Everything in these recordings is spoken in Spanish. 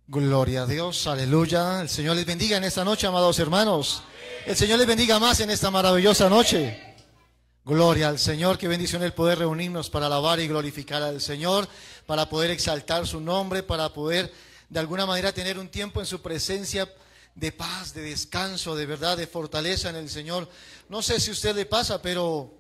Gloria a Dios, aleluya. El Señor les bendiga en esta noche, amados hermanos. El Señor les bendiga más en esta maravillosa noche. Gloria al Señor, qué bendición el poder reunirnos para alabar y glorificar al Señor, para poder exaltar su nombre, para poder de alguna manera tener un tiempo en su presencia de paz, de descanso, de verdad, de fortaleza en el Señor. No sé si a usted le pasa, pero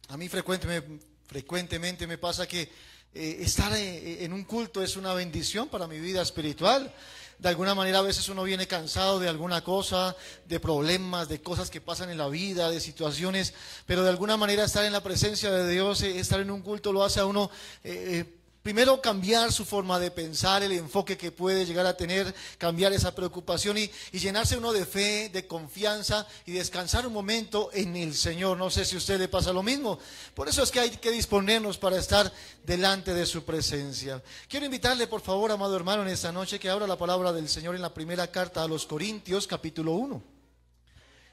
a mí frecuentemente me pasa que estar en un culto es una bendición para mi vida espiritual. De alguna manera a veces uno viene cansado de alguna cosa, de problemas, de cosas que pasan en la vida, de situaciones, pero de alguna manera estar en la presencia de Dios, estar en un culto lo hace a uno primero cambiar su forma de pensar, el enfoque que puede llegar a tener, cambiar esa preocupación y llenarse uno de fe, de confianza y descansar un momento en el Señor. No sé si a usted le pasa lo mismo. Por eso es que hay que disponernos para estar delante de su presencia. Quiero invitarle, por favor, amado hermano, en esta noche que abra la palabra del Señor en la primera carta a los Corintios, capítulo 1.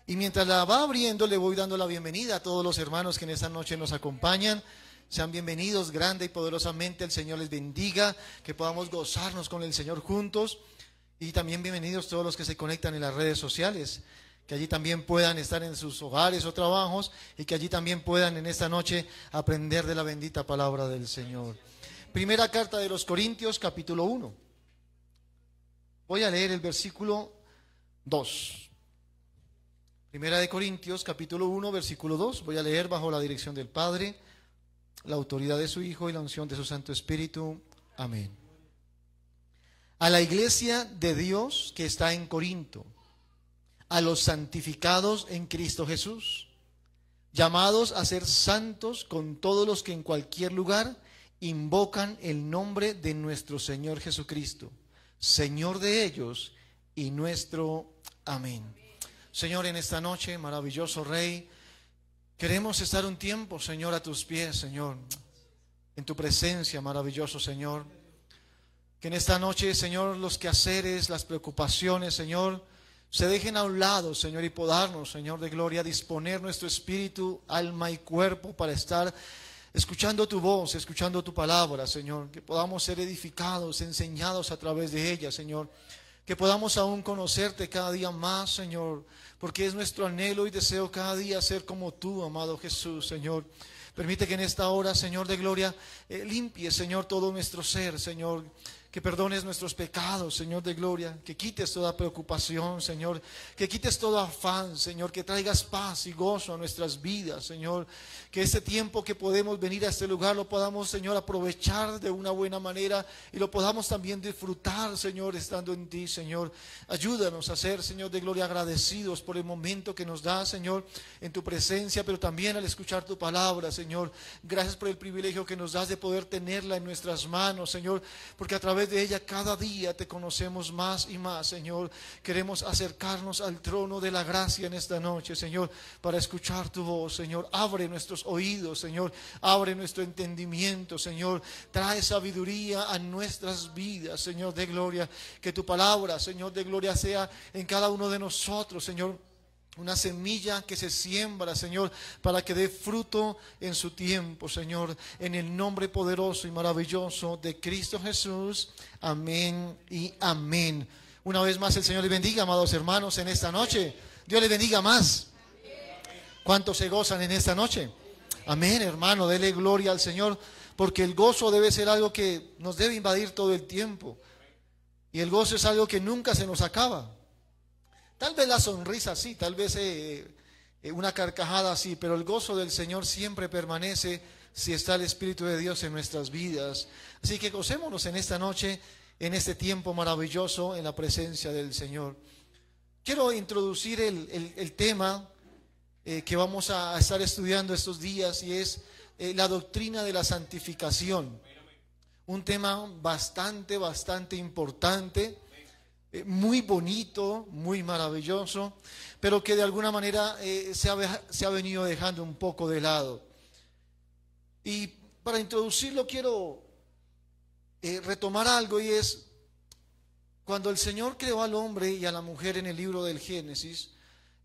Y mientras la va abriendo, le voy dando la bienvenida a todos los hermanos que en esta noche nos acompañan. Sean bienvenidos grande y poderosamente, el Señor les bendiga, que podamos gozarnos con el Señor juntos. Y también bienvenidos todos los que se conectan en las redes sociales, que allí también puedan estar en sus hogares o trabajos y que allí también puedan en esta noche aprender de la bendita palabra del Señor. Primera carta de los Corintios, capítulo 1. Voy a leer el versículo 2. Primera de Corintios, capítulo 1, versículo 2. Voy a leer bajo la dirección del Padre, la autoridad de su Hijo y la unción de su Santo Espíritu. Amén. A la iglesia de Dios que está en Corinto, a los santificados en Cristo Jesús, llamados a ser santos con todos los que en cualquier lugar invocan el nombre de nuestro Señor Jesucristo, Señor de ellos y nuestro. Amén. Señor, en esta noche, maravilloso Rey, queremos estar un tiempo, Señor, a tus pies, Señor, en tu presencia, maravilloso Señor. Que en esta noche, Señor, los quehaceres, las preocupaciones, Señor, se dejen a un lado, Señor, y podarnos, Señor de gloria, disponer nuestro espíritu, alma y cuerpo para estar escuchando tu voz, escuchando tu palabra, Señor. Que podamos ser edificados, enseñados a través de ella, Señor. Que podamos aún conocerte cada día más, Señor, porque es nuestro anhelo y deseo cada día ser como tú, amado Jesús, Señor. Permite que en esta hora, Señor de gloria, limpie, Señor, todo nuestro ser, Señor. Que perdones nuestros pecados, Señor de gloria. Que quites toda preocupación, Señor. Que quites todo afán, Señor. Que traigas paz y gozo a nuestras vidas, Señor. Que este tiempo que podemos venir a este lugar lo podamos, Señor, aprovechar de una buena manera y lo podamos también disfrutar, Señor, estando en ti, Señor. Ayúdanos a ser, Señor de gloria, agradecidos por el momento que nos da, Señor, en tu presencia, pero también al escuchar tu palabra, Señor. Gracias por el privilegio que nos das de poder tenerla en nuestras manos, Señor, porque a través de ella cada día te conocemos más y más, Señor. Queremos acercarnos al trono de la gracia en esta noche, Señor, para escuchar tu voz, Señor. Abre nuestros oídos, Señor. Abre nuestro entendimiento, Señor. Trae sabiduría a nuestras vidas, Señor de gloria. Que tu palabra, Señor de gloria, sea en cada uno de nosotros, Señor, una semilla que se siembra, Señor, para que dé fruto en su tiempo, Señor, en el nombre poderoso y maravilloso de Cristo Jesús. Amén y amén. Una vez más el Señor les bendiga, amados hermanos, en esta noche. Dios les bendiga más. ¿Cuántos se gozan en esta noche? Amén, hermano, dele gloria al Señor, porque el gozo debe ser algo que nos debe invadir todo el tiempo. Y el gozo es algo que nunca se nos acaba. Tal vez la sonrisa sí, tal vez una carcajada sí, pero el gozo del Señor siempre permanece si está el Espíritu de Dios en nuestras vidas. Así que gocémonos en esta noche, en este tiempo maravilloso, en la presencia del Señor. Quiero introducir el tema que vamos a estar estudiando estos días, y es la doctrina de la santificación. Un tema bastante importante. Muy bonito, muy maravilloso, pero que de alguna manera se ha venido dejando un poco de lado. Y para introducirlo quiero retomar algo, y es cuando el Señor creó al hombre y a la mujer en el libro del Génesis,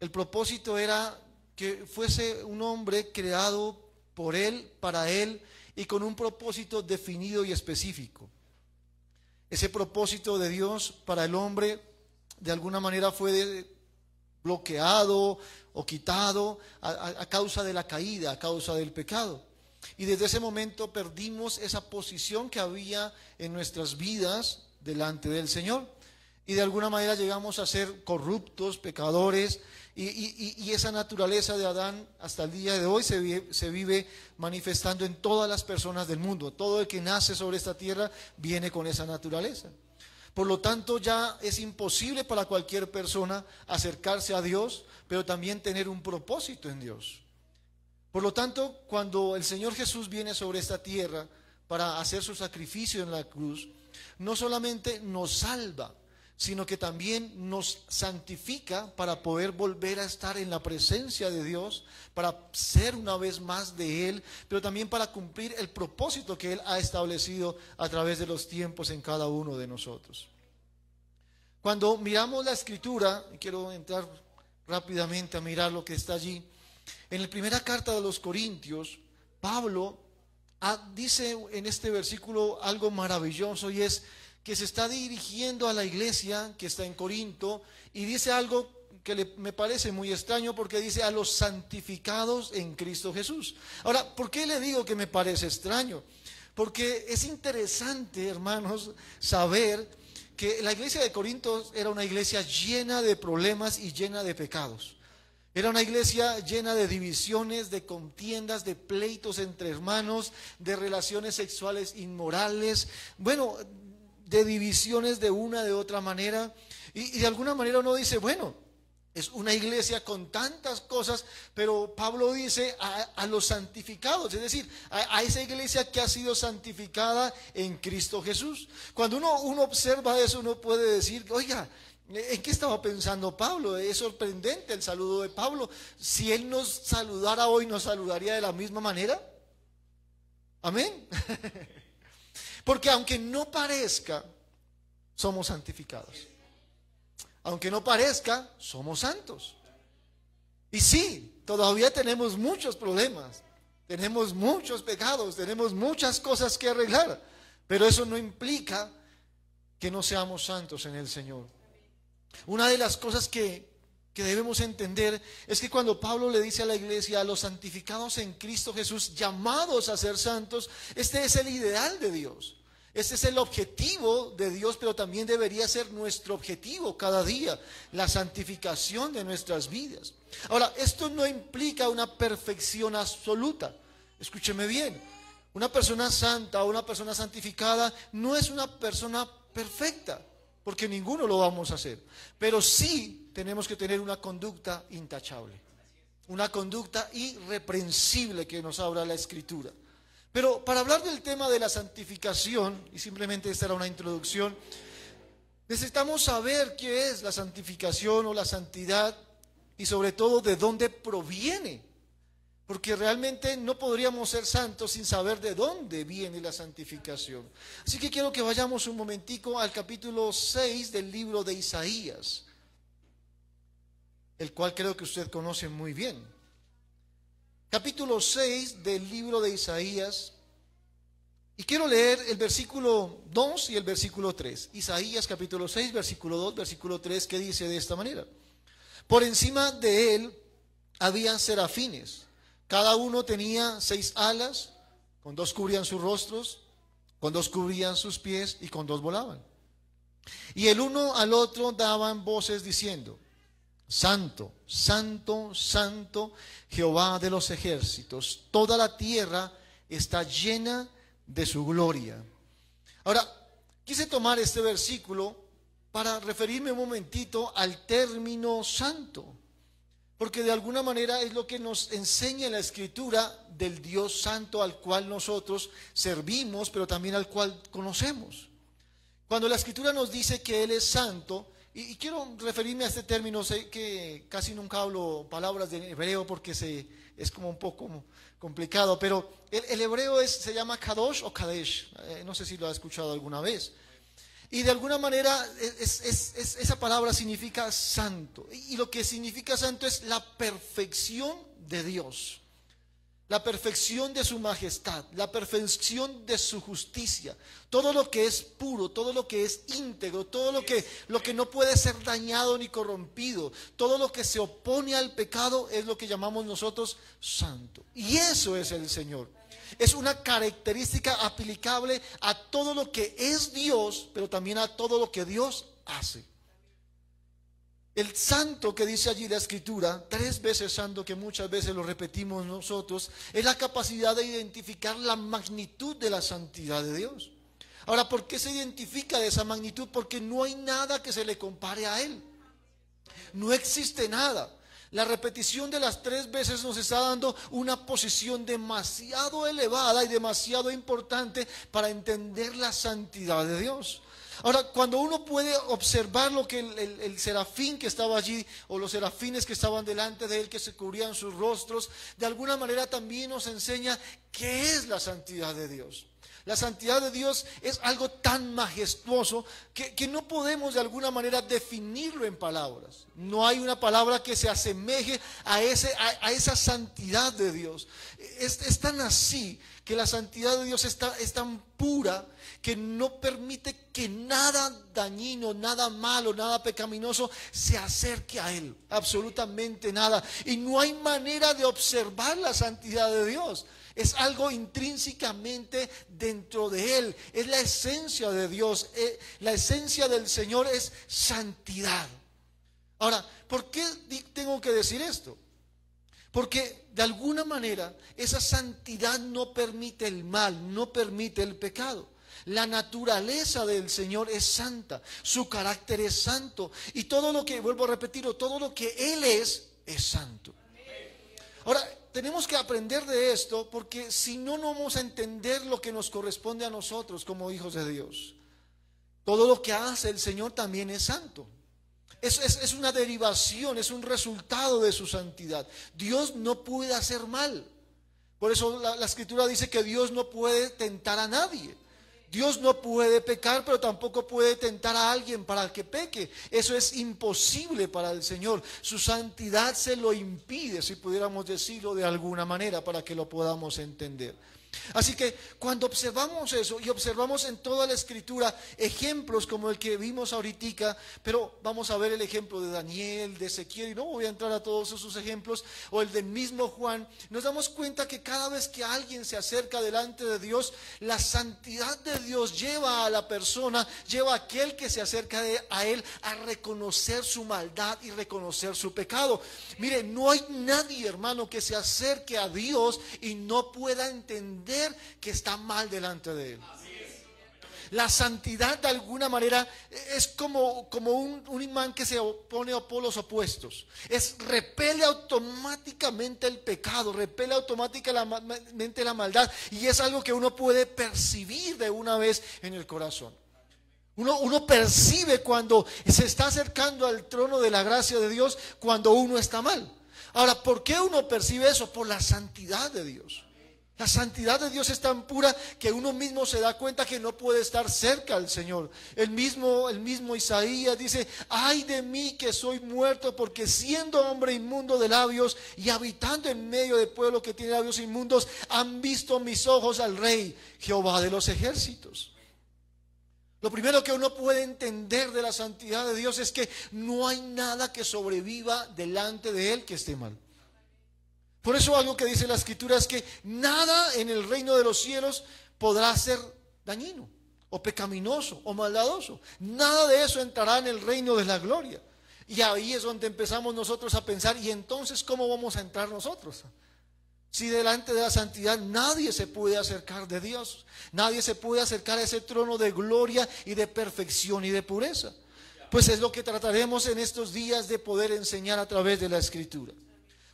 el propósito era que fuese un hombre creado por Él, para Él, y con un propósito definido y específico. Ese propósito de Dios para el hombre de alguna manera fue bloqueado o quitado a causa de la caída, a causa del pecado. Y desde ese momento perdimos esa posición que había en nuestras vidas delante del Señor. Y de alguna manera llegamos a ser corruptos, pecadores, y esa naturaleza de Adán hasta el día de hoy se vive manifestando en todas las personas del mundo. Todo el que nace sobre esta tierra viene con esa naturaleza. Por lo tanto, ya es imposible para cualquier persona acercarse a Dios, pero también tener un propósito en Dios. Por lo tanto, cuando el Señor Jesús viene sobre esta tierra para hacer su sacrificio en la cruz, no solamente nos salva, sino que también nos santifica para poder volver a estar en la presencia de Dios, para ser una vez más de Él, pero también para cumplir el propósito que Él ha establecido a través de los tiempos en cada uno de nosotros. Cuando miramos la Escritura, y quiero entrar rápidamente a mirar lo que está allí, en la primera carta de los Corintios, Pablo dice en este versículo algo maravilloso, y es que se está dirigiendo a la iglesia que está en Corinto, y dice algo que me parece muy extraño, porque dice a los santificados en Cristo Jesús. Ahora, ¿por qué le digo que me parece extraño? Porque es interesante, hermanos, saber que la iglesia de Corinto era una iglesia llena de problemas y llena de pecados. Era una iglesia llena de divisiones, de contiendas, de pleitos entre hermanos, de relaciones sexuales inmorales, bueno, de divisiones de una de otra manera, y de alguna manera uno dice, bueno, es una iglesia con tantas cosas, pero Pablo dice a los santificados, es decir, a esa iglesia que ha sido santificada en Cristo Jesús. Cuando uno observa eso, uno puede decir, oiga, ¿en qué estaba pensando Pablo? Es sorprendente el saludo de Pablo. Si él nos saludara hoy, ¿nos saludaría de la misma manera? Amén. Porque aunque no parezca, somos santificados. Aunque no parezca, somos santos. Y sí, todavía tenemos muchos problemas, tenemos muchos pecados, tenemos muchas cosas que arreglar, pero eso no implica que no seamos santos en el Señor. Una de las cosas que debemos entender es que cuando Pablo le dice a la iglesia, a los santificados en Cristo Jesús, llamados a ser santos, este es el ideal de Dios. Este es el objetivo de Dios, pero también debería ser nuestro objetivo cada día, la santificación de nuestras vidas. Ahora, esto no implica una perfección absoluta. Escúcheme bien, una persona santa o una persona santificada no es una persona perfecta, porque ninguno lo vamos a hacer. Pero sí tenemos que tener una conducta intachable, una conducta irreprensible que nos habla la Escritura. Pero para hablar del tema de la santificación, y simplemente esta era una introducción, necesitamos saber qué es la santificación o la santidad, y sobre todo de dónde proviene, porque realmente no podríamos ser santos sin saber de dónde viene la santificación. Así que quiero que vayamos un momentico al capítulo 6 del libro de Isaías, el cual creo que usted conoce muy bien. Capítulo 6 del libro de Isaías, y quiero leer el versículo 2 y el versículo 3. Isaías capítulo 6, versículo 2, versículo 3, que dice de esta manera: por encima de él había serafines, cada uno tenía 6 alas, con 2 cubrían sus rostros, con 2 cubrían sus pies y con 2 volaban. Y el uno al otro daban voces diciendo: Santo, santo, santo, Jehová de los ejércitos, toda la tierra está llena de su gloria. Ahora, quise tomar este versículo para referirme un momentito al término santo, porque de alguna manera es lo que nos enseña la Escritura del Dios santo al cual nosotros servimos, pero también al cual conocemos. Cuando la Escritura nos dice que Él es santo, y quiero referirme a este término, sé que casi nunca hablo palabras de hebreo porque es como un poco complicado, pero el hebreo se llama kadosh o kadesh, no sé si lo ha escuchado alguna vez. Y de alguna manera esa palabra significa santo, y lo que significa santo es la perfección de Dios. la perfección de su majestad, la perfección de su justicia, todo lo que es puro, todo lo que es íntegro, todo lo que no puede ser dañado ni corrompido, todo lo que se opone al pecado es lo que llamamos nosotros santo. Y eso es el Señor. Es una característica aplicable a todo lo que es Dios, pero también a todo lo que Dios hace. El santo que dice allí la Escritura, 3 veces santo, que muchas veces lo repetimos nosotros, es la capacidad de identificar la magnitud de la santidad de Dios. Ahora, ¿por qué se identifica de esa magnitud? Porque no hay nada que se le compare a Él. No existe nada. La repetición de las 3 veces nos está dando una posición demasiado elevada y demasiado importante para entender la santidad de Dios. Ahora, cuando uno puede observar lo que el serafín que estaba allí, o los serafines que estaban delante de él, que se cubrían sus rostros, de alguna manera también nos enseña qué es la santidad de Dios. La santidad de Dios es algo tan majestuoso que no podemos de alguna manera definirlo en palabras. No hay una palabra que se asemeje a esa santidad de Dios. Es tan así que la santidad de Dios es tan pura que no permite que nada dañino, nada malo, nada pecaminoso se acerque a Él. Absolutamente nada. Y no hay manera de observar la santidad de Dios. Es algo intrínsecamente dentro de Él. Es la esencia de Dios. La esencia del Señor es santidad. Ahora, ¿por qué tengo que decir esto? Porque de alguna manera esa santidad no permite el mal, no permite el pecado. La naturaleza del Señor es santa, su carácter es santo, y todo lo que, vuelvo a repetirlo, todo lo que Él es santo. Ahora, tenemos que aprender de esto, porque si no, no vamos a entender lo que nos corresponde a nosotros como hijos de Dios. Todo lo que hace el Señor también es santo. Es una derivación, es un resultado de su santidad. Dios no puede hacer mal. Por eso la Escritura dice que Dios no puede tentar a nadie. Dios no puede pecar, pero tampoco puede tentar a alguien para que peque. Eso es imposible para el Señor. Su santidad se lo impide, si pudiéramos decirlo de alguna manera, para que lo podamos entender. Así que cuando observamos eso, y observamos en toda la Escritura ejemplos como el que vimos ahorita, pero vamos a ver el ejemplo de Daniel, de Ezequiel, y no voy a entrar a todos esos ejemplos, o el del mismo Juan, nos damos cuenta que cada vez que alguien se acerca delante de Dios, la santidad de Dios lleva a la persona, lleva a aquel que se acerca a Él a reconocer su maldad y reconocer su pecado. Mire, no hay nadie, hermano, que se acerque a Dios y no pueda entender que está mal delante de Él. La santidad de alguna manera es como un imán que se opone a polos opuestos. Repele automáticamente el pecado, repele automáticamente la maldad, y es algo que uno puede percibir de una vez en el corazón. Uno percibe cuando se está acercando al trono de la gracia de Dios, cuando uno está mal. Ahora, ¿por qué uno percibe eso? Por la santidad de Dios. La santidad de Dios es tan pura que uno mismo se da cuenta que no puede estar cerca al Señor. El mismo Isaías dice: ay de mí que soy muerto, porque siendo hombre inmundo de labios y habitando en medio de pueblo que tiene labios inmundos, han visto mis ojos al Rey, Jehová de los ejércitos. Lo primero que uno puede entender de la santidad de Dios es que no hay nada que sobreviva delante de Él que esté mal. Por eso algo que dice la Escritura es que nada en el reino de los cielos podrá ser dañino, o pecaminoso, o maldadoso. Nada de eso entrará en el reino de la gloria. Y ahí es donde empezamos nosotros a pensar: ¿y entonces cómo vamos a entrar nosotros? Si delante de la santidad nadie se puede acercar de Dios, nadie se puede acercar a ese trono de gloria y de perfección y de pureza. Pues es lo que trataremos en estos días de poder enseñar a través de la Escritura.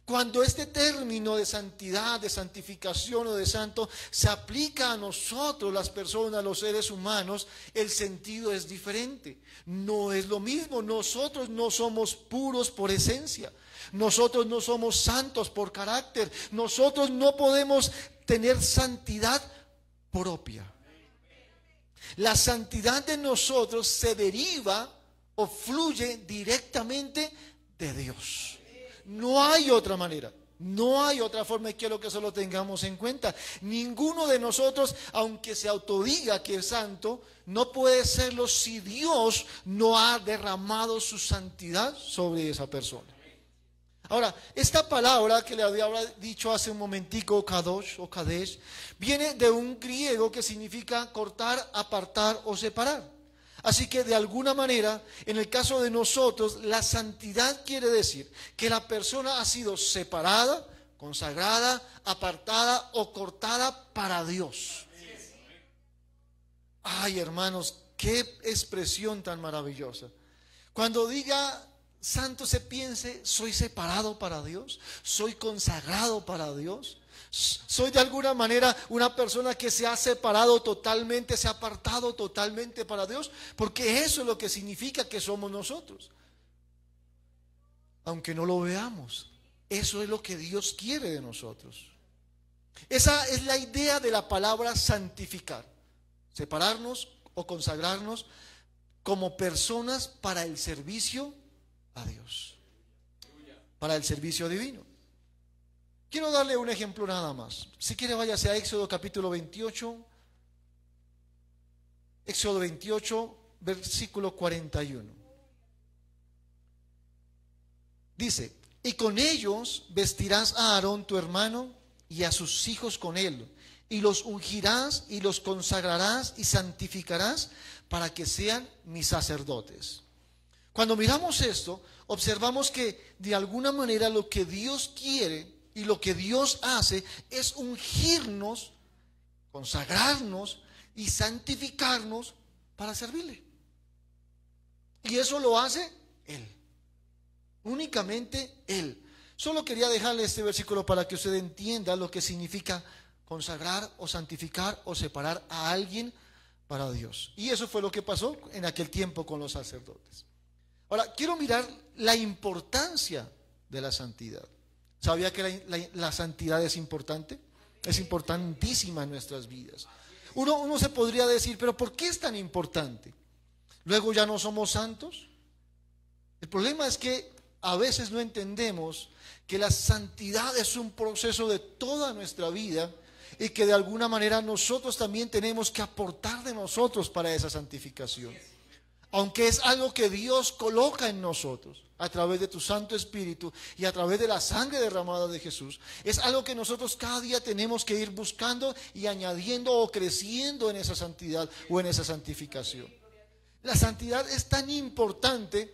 Cuando este término de santidad, de santificación o de santo se aplica a nosotros, las personas, los seres humanos, el sentido es diferente. No es lo mismo. Nosotros no somos puros por esencia. Nosotros no somos santos por carácter. Nosotros no podemos tener santidad propia. La santidad de nosotros se deriva o fluye directamente de Dios. No hay otra manera. No hay otra forma y quiero que eso lo tengamos en cuenta. Ninguno de nosotros, aunque se autodiga que es santo, no puede serlo si Dios no ha derramado su santidad sobre esa persona. Ahora, esta palabra que le había dicho hace un momentico, kadosh o kadesh, viene de un griego que significa cortar, apartar o separar. Así que de alguna manera, en el caso de nosotros, la santidad quiere decir que la persona ha sido separada, consagrada, apartada o cortada para Dios. Ay, hermanos, qué expresión tan maravillosa. Cuando diga santo se piense, soy separado para Dios, soy consagrado para Dios. Soy de alguna manera una persona que se ha separado totalmente, se ha apartado totalmente para Dios, porque eso es lo que significa que somos nosotros. Aunque no lo veamos, eso es lo que Dios quiere de nosotros. Esa es la idea de la palabra santificar, separarnos o consagrarnos como personas para el servicio a Dios, para el servicio divino. Quiero darle un ejemplo nada más. Si quiere, váyase a Éxodo capítulo 28. Éxodo 28, versículo 41. Dice: y con ellos vestirás a Aarón tu hermano y a sus hijos con él, y los ungirás y los consagrarás y santificarás para que sean mis sacerdotes. Cuando miramos esto, observamos que de alguna manera lo que Dios quiere y lo que Dios hace es ungirnos, consagrarnos y santificarnos para servirle. Y eso lo hace Él, únicamente Él. Solo quería dejarle este versículo para que usted entienda lo que significa consagrar o santificar o separar a alguien para Dios. Y eso fue lo que pasó en aquel tiempo con los sacerdotes. Ahora, quiero mirar la importancia de la santidad. ¿Sabía que la santidad es importante? Es importantísima en nuestras vidas. Uno se podría decir, pero ¿por qué es tan importante? ¿Luego ya no somos santos? El problema es que a veces no entendemos que la santidad es un proceso de toda nuestra vida y que de alguna manera nosotros también tenemos que aportar de nosotros para esa santificación. Aunque es algo que Dios coloca en nosotros a través de tu Santo Espíritu y a través de la sangre derramada de Jesús, es algo que nosotros cada día tenemos que ir buscando y añadiendo o creciendo en esa santidad o en esa santificación. La santidad es tan importante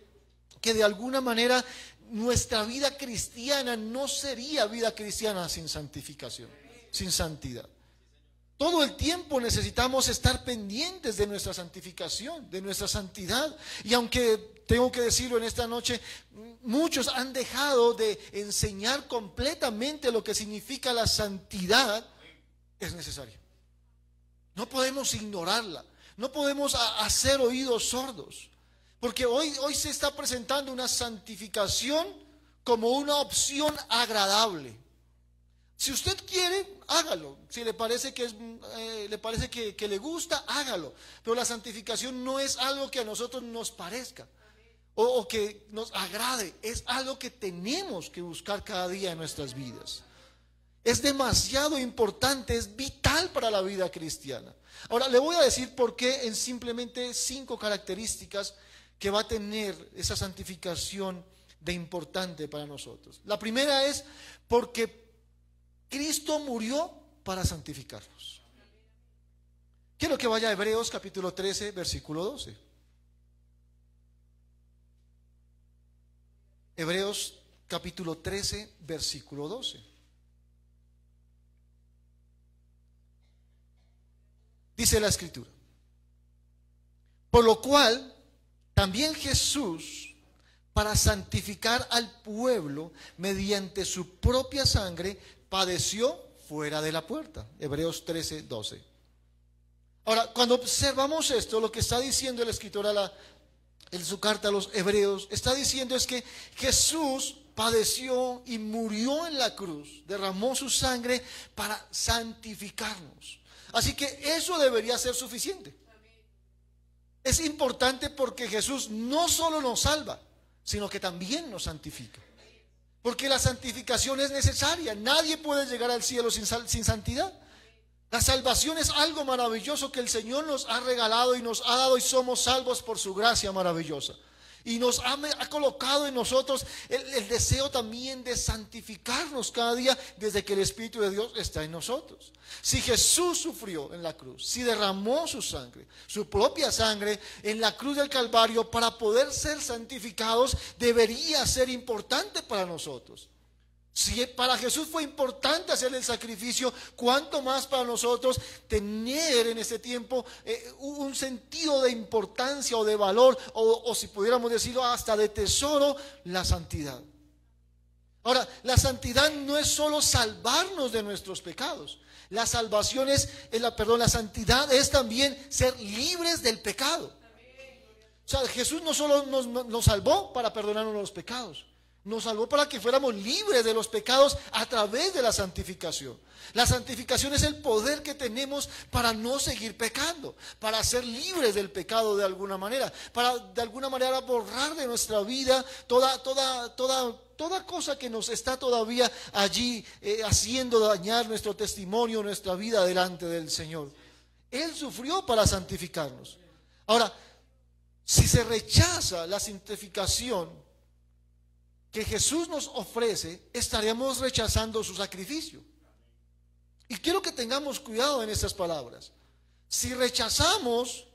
que de alguna manera nuestra vida cristiana no sería vida cristiana sin santificación, sin santidad. Todo el tiempo necesitamos estar pendientes de nuestra santificación, de nuestra santidad. Y aunque tengo que decirlo en esta noche, muchos han dejado de enseñar completamente lo que significa la santidad, es necesario. No podemos ignorarla, no podemos hacer oídos sordos, porque hoy se está presentando una santificación como una opción agradable. Si usted quiere, hágalo. Si le parece que le gusta, hágalo. Pero la santificación no es algo que a nosotros nos parezca o que nos agrade. Es algo que tenemos que buscar cada día en nuestras vidas. Es demasiado importante, es vital para la vida cristiana. Ahora, le voy a decir por qué en simplemente 5 características que va a tener esa santificación de importante para nosotros. La primera es porque Cristo murió para santificarnos. Quiero que vaya a Hebreos capítulo 13, versículo 12. Hebreos capítulo 13, versículo 12. Dice la Escritura: por lo cual también Jesús, para santificar al pueblo mediante su propia sangre, padeció fuera de la puerta. Hebreos 13, 12. Ahora, cuando observamos esto, lo que está diciendo el escritor en su carta a los Hebreos, está diciendo es que Jesús padeció y murió en la cruz, derramó su sangre para santificarnos. Así que eso debería ser suficiente. Es importante porque Jesús no solo nos salva, sino que también nos santifica. Porque la santificación es necesaria. Nadie puede llegar al cielo sin santidad. La salvación es algo maravilloso que el Señor nos ha regalado y nos ha dado, y somos salvos por su gracia maravillosa. Y nos ha colocado en nosotros el deseo también de santificarnos cada día desde que el Espíritu de Dios está en nosotros. Si Jesús sufrió en la cruz, si derramó su sangre, su propia sangre en la cruz del Calvario para poder ser santificados, debería ser importante para nosotros. Si para Jesús fue importante hacer el sacrificio, ¿cuánto más para nosotros tener en este tiempo un sentido de importancia o de valor, o si pudiéramos decirlo hasta de tesoro, la santidad? Ahora, la santidad no es solo salvarnos de nuestros pecados. La salvación la santidad es también ser libres del pecado. O sea, Jesús no solo nos salvó para perdonarnos los pecados, nos salvó para que fuéramos libres de los pecados a través de la santificación. La santificación es el poder que tenemos para no seguir pecando, para ser libres del pecado de alguna manera, para de alguna manera borrar de nuestra vida toda cosa que nos está todavía allí haciendo dañar nuestro testimonio, nuestra vida delante del Señor. Él sufrió para santificarnos. Ahora, si se rechaza la santificación que Jesús nos ofrece, estaremos rechazando su sacrificio. Y quiero que tengamos cuidado en estas palabras. Si rechazamos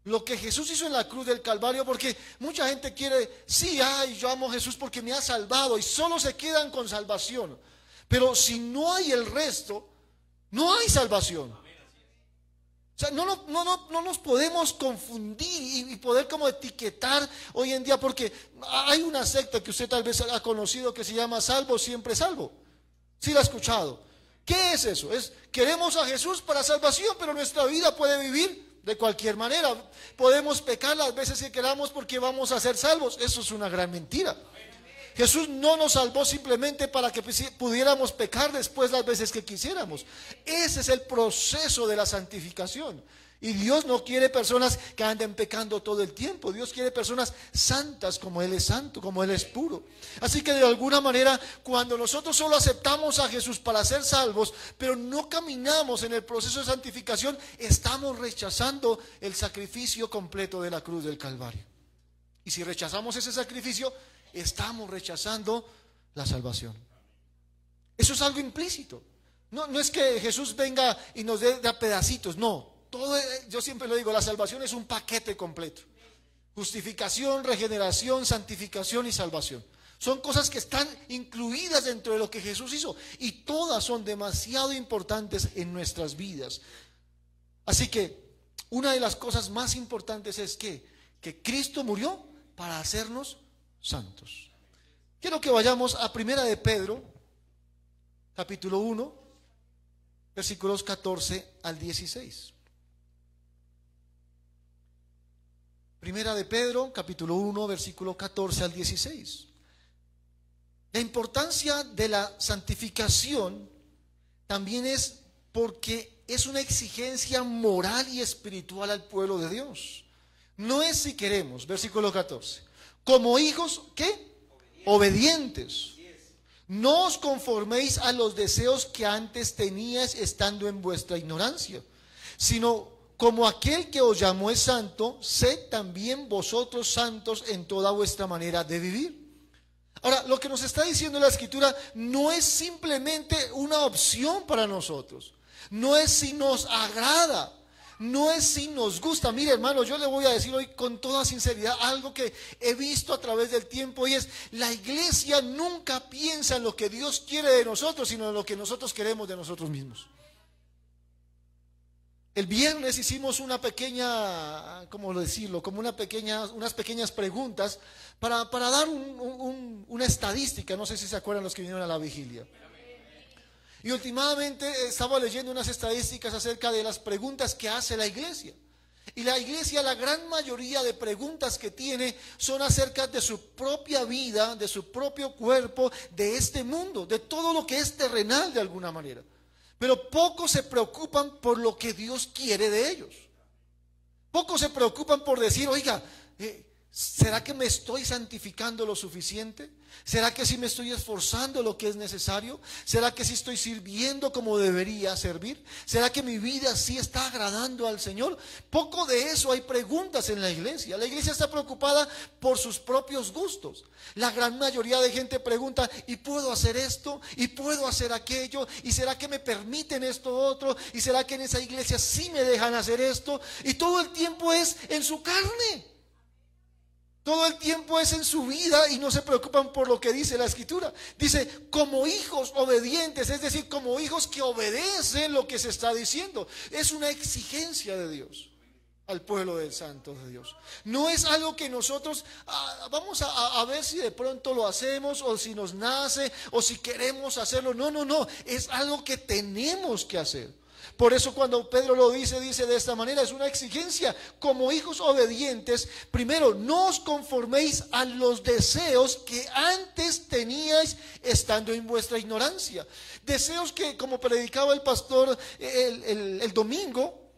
lo que Jesús hizo en la cruz del Calvario, porque mucha gente quiere, sí, yo amo a Jesús porque me ha salvado, y solo se quedan con salvación. Pero si no hay el resto, no hay salvación. O sea, no nos podemos confundir y poder como etiquetar hoy en día, porque hay una secta que usted tal vez ha conocido que se llama Salvo Siempre Salvo. ¿Sí la ha escuchado? ¿Qué es eso? Queremos a Jesús para salvación, pero nuestra vida puede vivir de cualquier manera. Podemos pecar las veces que queramos porque vamos a ser salvos. Eso es una gran mentira. Jesús no nos salvó simplemente para que pudiéramos pecar después las veces que quisiéramos. Ese es el proceso de la santificación. Y Dios no quiere personas que anden pecando todo el tiempo. Dios quiere personas santas como Él es santo, como Él es puro. Así que de alguna manera, cuando nosotros solo aceptamos a Jesús para ser salvos, pero no caminamos en el proceso de santificación, estamos rechazando el sacrificio completo de la cruz del Calvario. Y si rechazamos ese sacrificio, estamos rechazando la salvación. Eso es algo implícito. No es que Jesús venga y nos dé a pedacitos, no. Yo siempre lo digo, la salvación es un paquete completo. Justificación, regeneración, santificación y salvación. Son cosas que están incluidas dentro de lo que Jesús hizo, y todas son demasiado importantes en nuestras vidas. Así que una de las cosas más importantes es que Cristo murió para hacernos santos. Quiero que vayamos a Primera de Pedro, capítulo 1, versículos 14 al 16. Primera de Pedro, capítulo 1, versículo 14 al 16. La importancia de la santificación también es porque es una exigencia moral y espiritual al pueblo de Dios. No es si queremos, versículo 14, como hijos, ¿qué? Obedientes. No os conforméis a los deseos que antes teníais estando en vuestra ignorancia, sino como aquel que os llamó es santo, sed también vosotros santos en toda vuestra manera de vivir. Ahora, lo que nos está diciendo la Escritura no es simplemente una opción para nosotros, no es si nos agrada, no es si nos gusta. Mire, hermano, yo le voy a decir hoy con toda sinceridad algo que he visto a través del tiempo, y es: la iglesia nunca piensa en lo que Dios quiere de nosotros, sino en lo que nosotros queremos de nosotros mismos. El viernes hicimos una pequeña, ¿cómo decirlo? Como unas pequeñas preguntas para dar una estadística. No sé si se acuerdan los que vinieron a la vigilia. Y últimamente estaba leyendo unas estadísticas acerca de las preguntas que hace la iglesia. Y la iglesia, la gran mayoría de preguntas que tiene son acerca de su propia vida, de su propio cuerpo, de este mundo, de todo lo que es terrenal de alguna manera. Pero pocos se preocupan por lo que Dios quiere de ellos. Pocos se preocupan por decir: oiga, ¿Será que me estoy santificando lo suficiente? ¿Será que sí me estoy esforzando lo que es necesario? ¿Será que sí estoy sirviendo como debería servir? ¿Será que mi vida sí está agradando al Señor? Poco de eso hay preguntas en la iglesia. La iglesia está preocupada por sus propios gustos. La gran mayoría de gente pregunta, ¿y puedo hacer esto? ¿Y puedo hacer aquello? ¿Y será que me permiten esto otro? ¿Y será que en esa iglesia sí me dejan hacer esto? Y todo el tiempo es en su carne. Todo el tiempo es en su vida y no se preocupan por lo que dice la Escritura. Dice, como hijos obedientes, es decir, como hijos que obedecen lo que se está diciendo. Es una exigencia de Dios al pueblo del santo de Dios. No es algo que nosotros vamos a ver si de pronto lo hacemos o si nos nace o si queremos hacerlo. No. Es algo que tenemos que hacer. Por eso cuando Pedro lo dice de esta manera, es una exigencia. Como hijos obedientes, primero, no os conforméis a los deseos que antes teníais estando en vuestra ignorancia. Deseos que, como predicaba el pastor el domingo,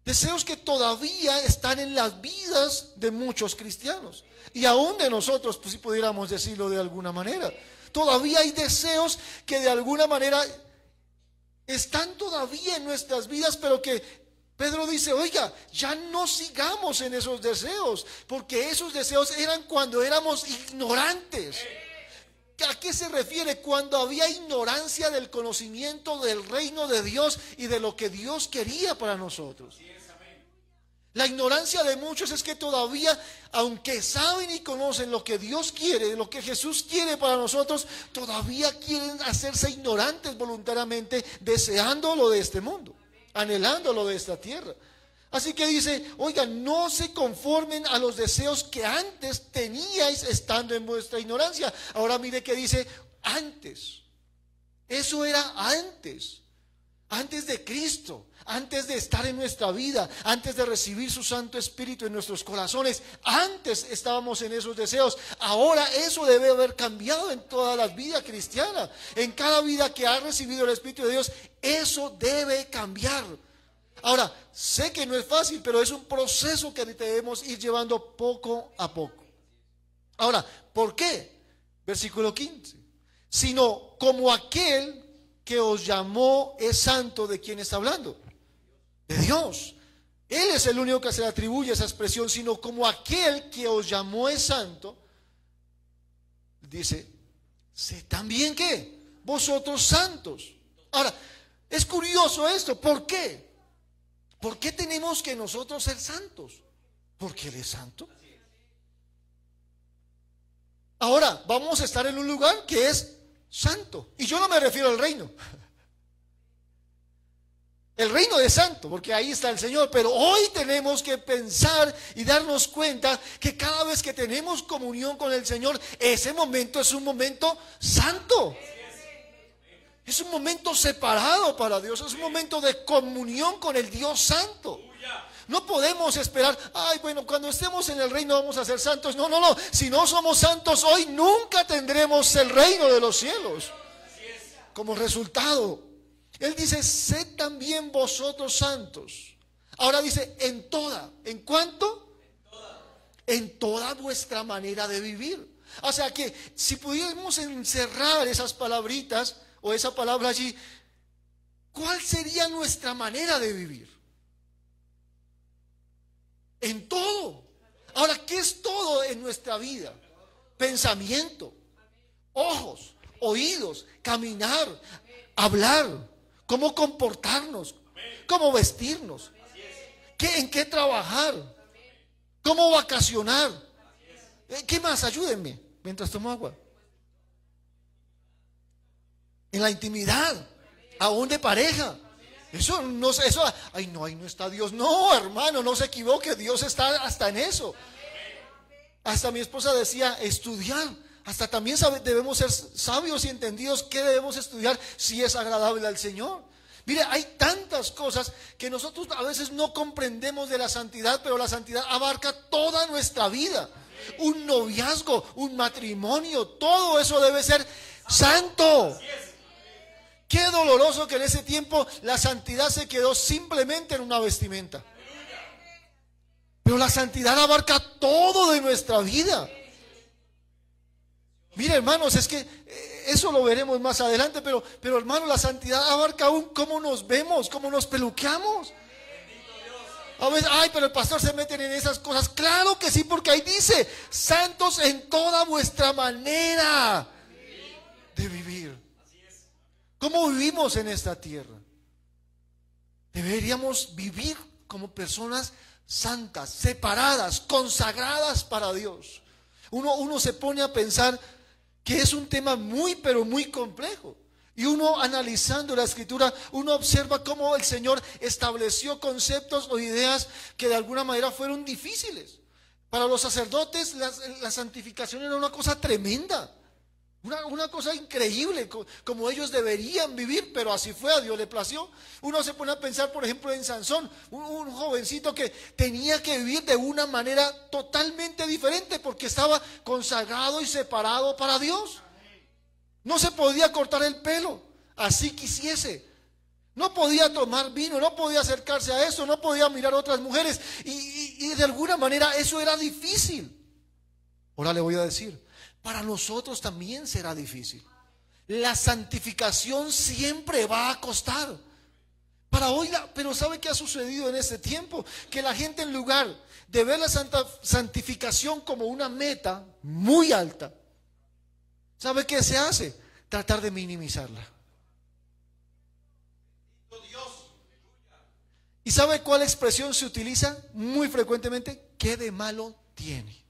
deseos que todavía están en las vidas de muchos cristianos. Y aún de nosotros, pues, si pudiéramos decirlo de alguna manera. Todavía hay deseos que de alguna manera están todavía en nuestras vidas, pero que Pedro dice, oiga, ya no sigamos en esos deseos, porque esos deseos eran cuando éramos ignorantes. ¿A qué se refiere? Cuando había ignorancia del conocimiento del reino de Dios y de lo que Dios quería para nosotros. La ignorancia de muchos es que todavía, aunque saben y conocen lo que Dios quiere, lo que Jesús quiere para nosotros, todavía quieren hacerse ignorantes voluntariamente, deseando lo de este mundo, anhelando lo de esta tierra. Así que dice, oigan, no se conformen a los deseos que antes teníais estando en vuestra ignorancia. Ahora mire que dice, antes. Eso era antes de Cristo. Antes de estar en nuestra vida, antes de recibir su Santo Espíritu en nuestros corazones, antes estábamos en esos deseos. Ahora eso debe haber cambiado en toda la vida cristiana. En cada vida que ha recibido el Espíritu de Dios, eso debe cambiar. Ahora, sé que no es fácil, pero es un proceso que debemos ir llevando poco a poco. Ahora, ¿por qué? Versículo 15. Sino como aquel que os llamó es santo. ¿De quién está hablando? De Dios. Él es el único que se le atribuye esa expresión. Sino como aquel que os llamó es santo, dice, sé también que vosotros santos. Ahora, es curioso esto. ¿Por qué? ¿Por qué tenemos que nosotros ser santos? Porque Él es santo. Ahora, vamos a estar en un lugar que es santo. Y yo no me refiero al reino. El reino es santo, porque ahí está el Señor. Pero hoy tenemos que pensar y darnos cuenta que cada vez que tenemos comunión con el Señor, ese momento es un momento santo. Es un momento separado para Dios. Es un momento de comunión con el Dios santo. No podemos esperar, ay, bueno, cuando estemos en el reino vamos a ser santos. No. Si no somos santos hoy, nunca tendremos el reino de los cielos. Como resultado, Él dice, sed también vosotros santos. Ahora dice, en toda. ¿En cuánto? En toda vuestra manera de vivir. O sea que si pudiéramos encerrar esas palabritas o esa palabra allí, ¿cuál sería nuestra manera de vivir? En todo. Ahora, ¿qué es todo en nuestra vida? Pensamiento, ojos, oídos, caminar, hablar, cómo comportarnos, cómo vestirnos, en qué trabajar, cómo vacacionar. ¿Qué más? Ayúdenme mientras tomo agua. En la intimidad, aún de pareja. Eso no, ay no, ahí no está Dios. No, hermano, no se equivoque, Dios está hasta en eso. Hasta mi esposa decía, estudiar. Hasta también debemos ser sabios y entendidos qué debemos estudiar si es agradable al Señor. Mire, hay tantas cosas que nosotros a veces no comprendemos de la santidad, pero la santidad abarca toda nuestra vida. Un noviazgo, un matrimonio, todo eso debe ser santo. Qué doloroso que en ese tiempo la santidad se quedó simplemente en una vestimenta. Pero la santidad abarca todo de nuestra vida. Mire, hermanos, es que eso lo veremos más adelante, pero hermanos, la santidad abarca aún cómo nos vemos, cómo nos peluqueamos. A veces, ay, pero el pastor se mete en esas cosas. Claro que sí, porque ahí dice, santos en toda vuestra manera de vivir. ¿Cómo vivimos en esta tierra? Deberíamos vivir como personas santas, separadas, consagradas para Dios. Uno se pone a pensar que es un tema muy, pero muy complejo. Y uno analizando la Escritura, uno observa cómo el Señor estableció conceptos o ideas que de alguna manera fueron difíciles. Para los sacerdotes la santificación era una cosa tremenda, una cosa increíble, como ellos deberían vivir, pero así fue, a Dios le plació. Uno se pone a pensar, por ejemplo, en Sansón, un jovencito que tenía que vivir de una manera totalmente diferente porque estaba consagrado y separado para Dios. No se podía cortar el pelo, así quisiese. No podía tomar vino, no podía acercarse a eso, no podía mirar a otras mujeres. Y de alguna manera eso era difícil. Ahora le voy a decir, para nosotros también será difícil. La santificación siempre va a costar. Pero ¿sabe qué ha sucedido en este tiempo? Que la gente, en lugar de ver la santificación como una meta muy alta, ¿sabe qué se hace? Tratar de minimizarla. ¿Y sabe cuál expresión se utiliza muy frecuentemente? ¿Qué de malo tiene?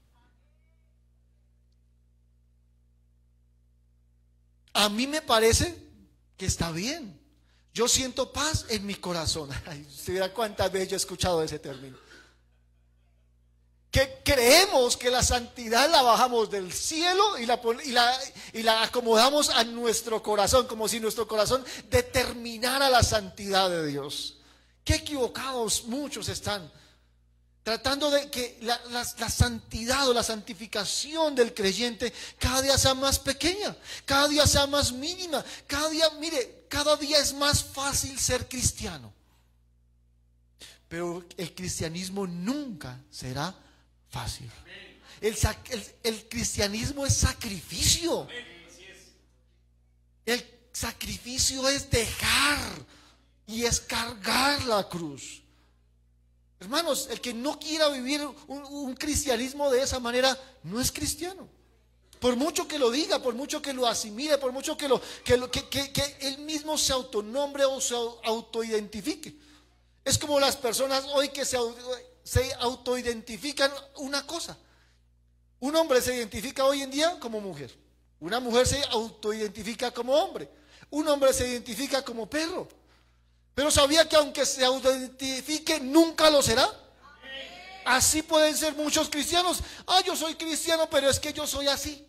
A mí me parece que está bien. Yo siento paz en mi corazón. Ay, usted verá cuántas veces yo he escuchado ese término. Que creemos que la santidad la bajamos del cielo y la acomodamos a nuestro corazón, como si nuestro corazón determinara la santidad de Dios. Qué equivocados muchos están, tratando de que la santidad o la santificación del creyente cada día sea más pequeña, cada día sea más mínima, cada día es más fácil ser cristiano. Pero el cristianismo nunca será fácil. El cristianismo es sacrificio. El sacrificio es dejar y es cargar la cruz. Hermanos, el que no quiera vivir un cristianismo de esa manera no es cristiano. Por mucho que lo diga, por mucho que lo asimile, por mucho que él mismo se autonombre o se autoidentifique. Es como las personas hoy que se autoidentifican una cosa. Un hombre se identifica hoy en día como mujer. Una mujer se autoidentifica como hombre. Un hombre se identifica como perro. Pero ¿sabía que aunque se autoidentifique nunca lo será? Así pueden ser muchos cristianos. Yo soy cristiano, pero es que yo soy así.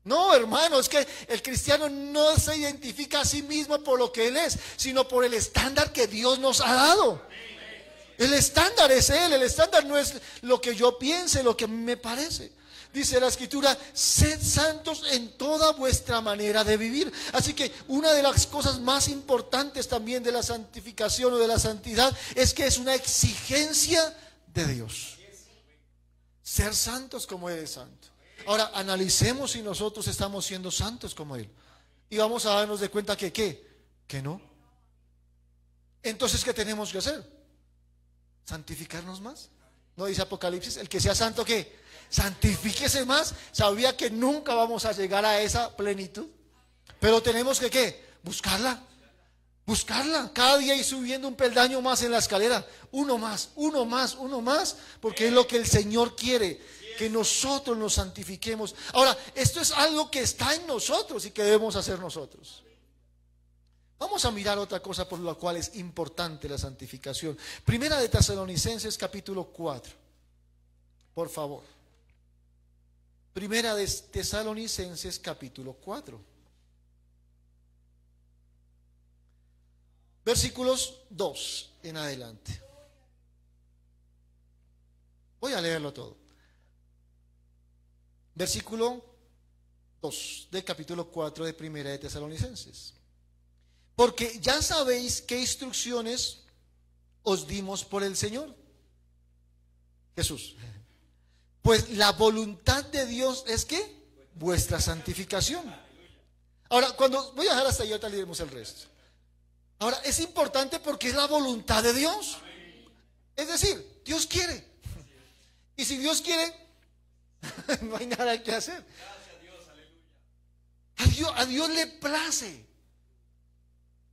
No, hermano, es que el cristiano no se identifica a sí mismo por lo que él es, sino por el estándar que Dios nos ha dado. El estándar es Él, el estándar no es lo que yo piense, lo que me parece. Dice la Escritura, sed santos en toda vuestra manera de vivir. Así que una de las cosas más importantes también de la santificación o de la santidad es que es una exigencia de Dios. Ser santos como Él es santo. Ahora, analicemos si nosotros estamos siendo santos como Él. Y vamos a darnos de cuenta que que no. Entonces, ¿qué tenemos que hacer? Santificarnos más. ¿No dice Apocalipsis? El que sea santo, ¿qué? Santifíquese más. Sabía que nunca vamos a llegar a esa plenitud, pero tenemos que ¿qué? Buscarla. Cada día ir subiendo un peldaño más en la escalera. Uno más, porque es lo que el Señor quiere, que nosotros nos santifiquemos. Ahora, esto es algo que está en nosotros y que debemos hacer nosotros. Vamos a mirar otra cosa por la cual es importante la santificación. Primera de Tesalonicenses capítulo 4. Por favor. Primera de Tesalonicenses capítulo 4. Versículos 2 en adelante. Voy a leerlo todo. Versículo 2 del capítulo 4 de Primera de Tesalonicenses. Porque ya sabéis qué instrucciones os dimos por el Señor. Jesús. Pues la voluntad de Dios es que vuestra santificación. Ahora, cuando voy a dejar hasta ahí, ahorita leemos el resto. Ahora, es importante porque es la voluntad de Dios. Es decir, Dios quiere. Y si Dios quiere, no hay nada que hacer. A Dios le place.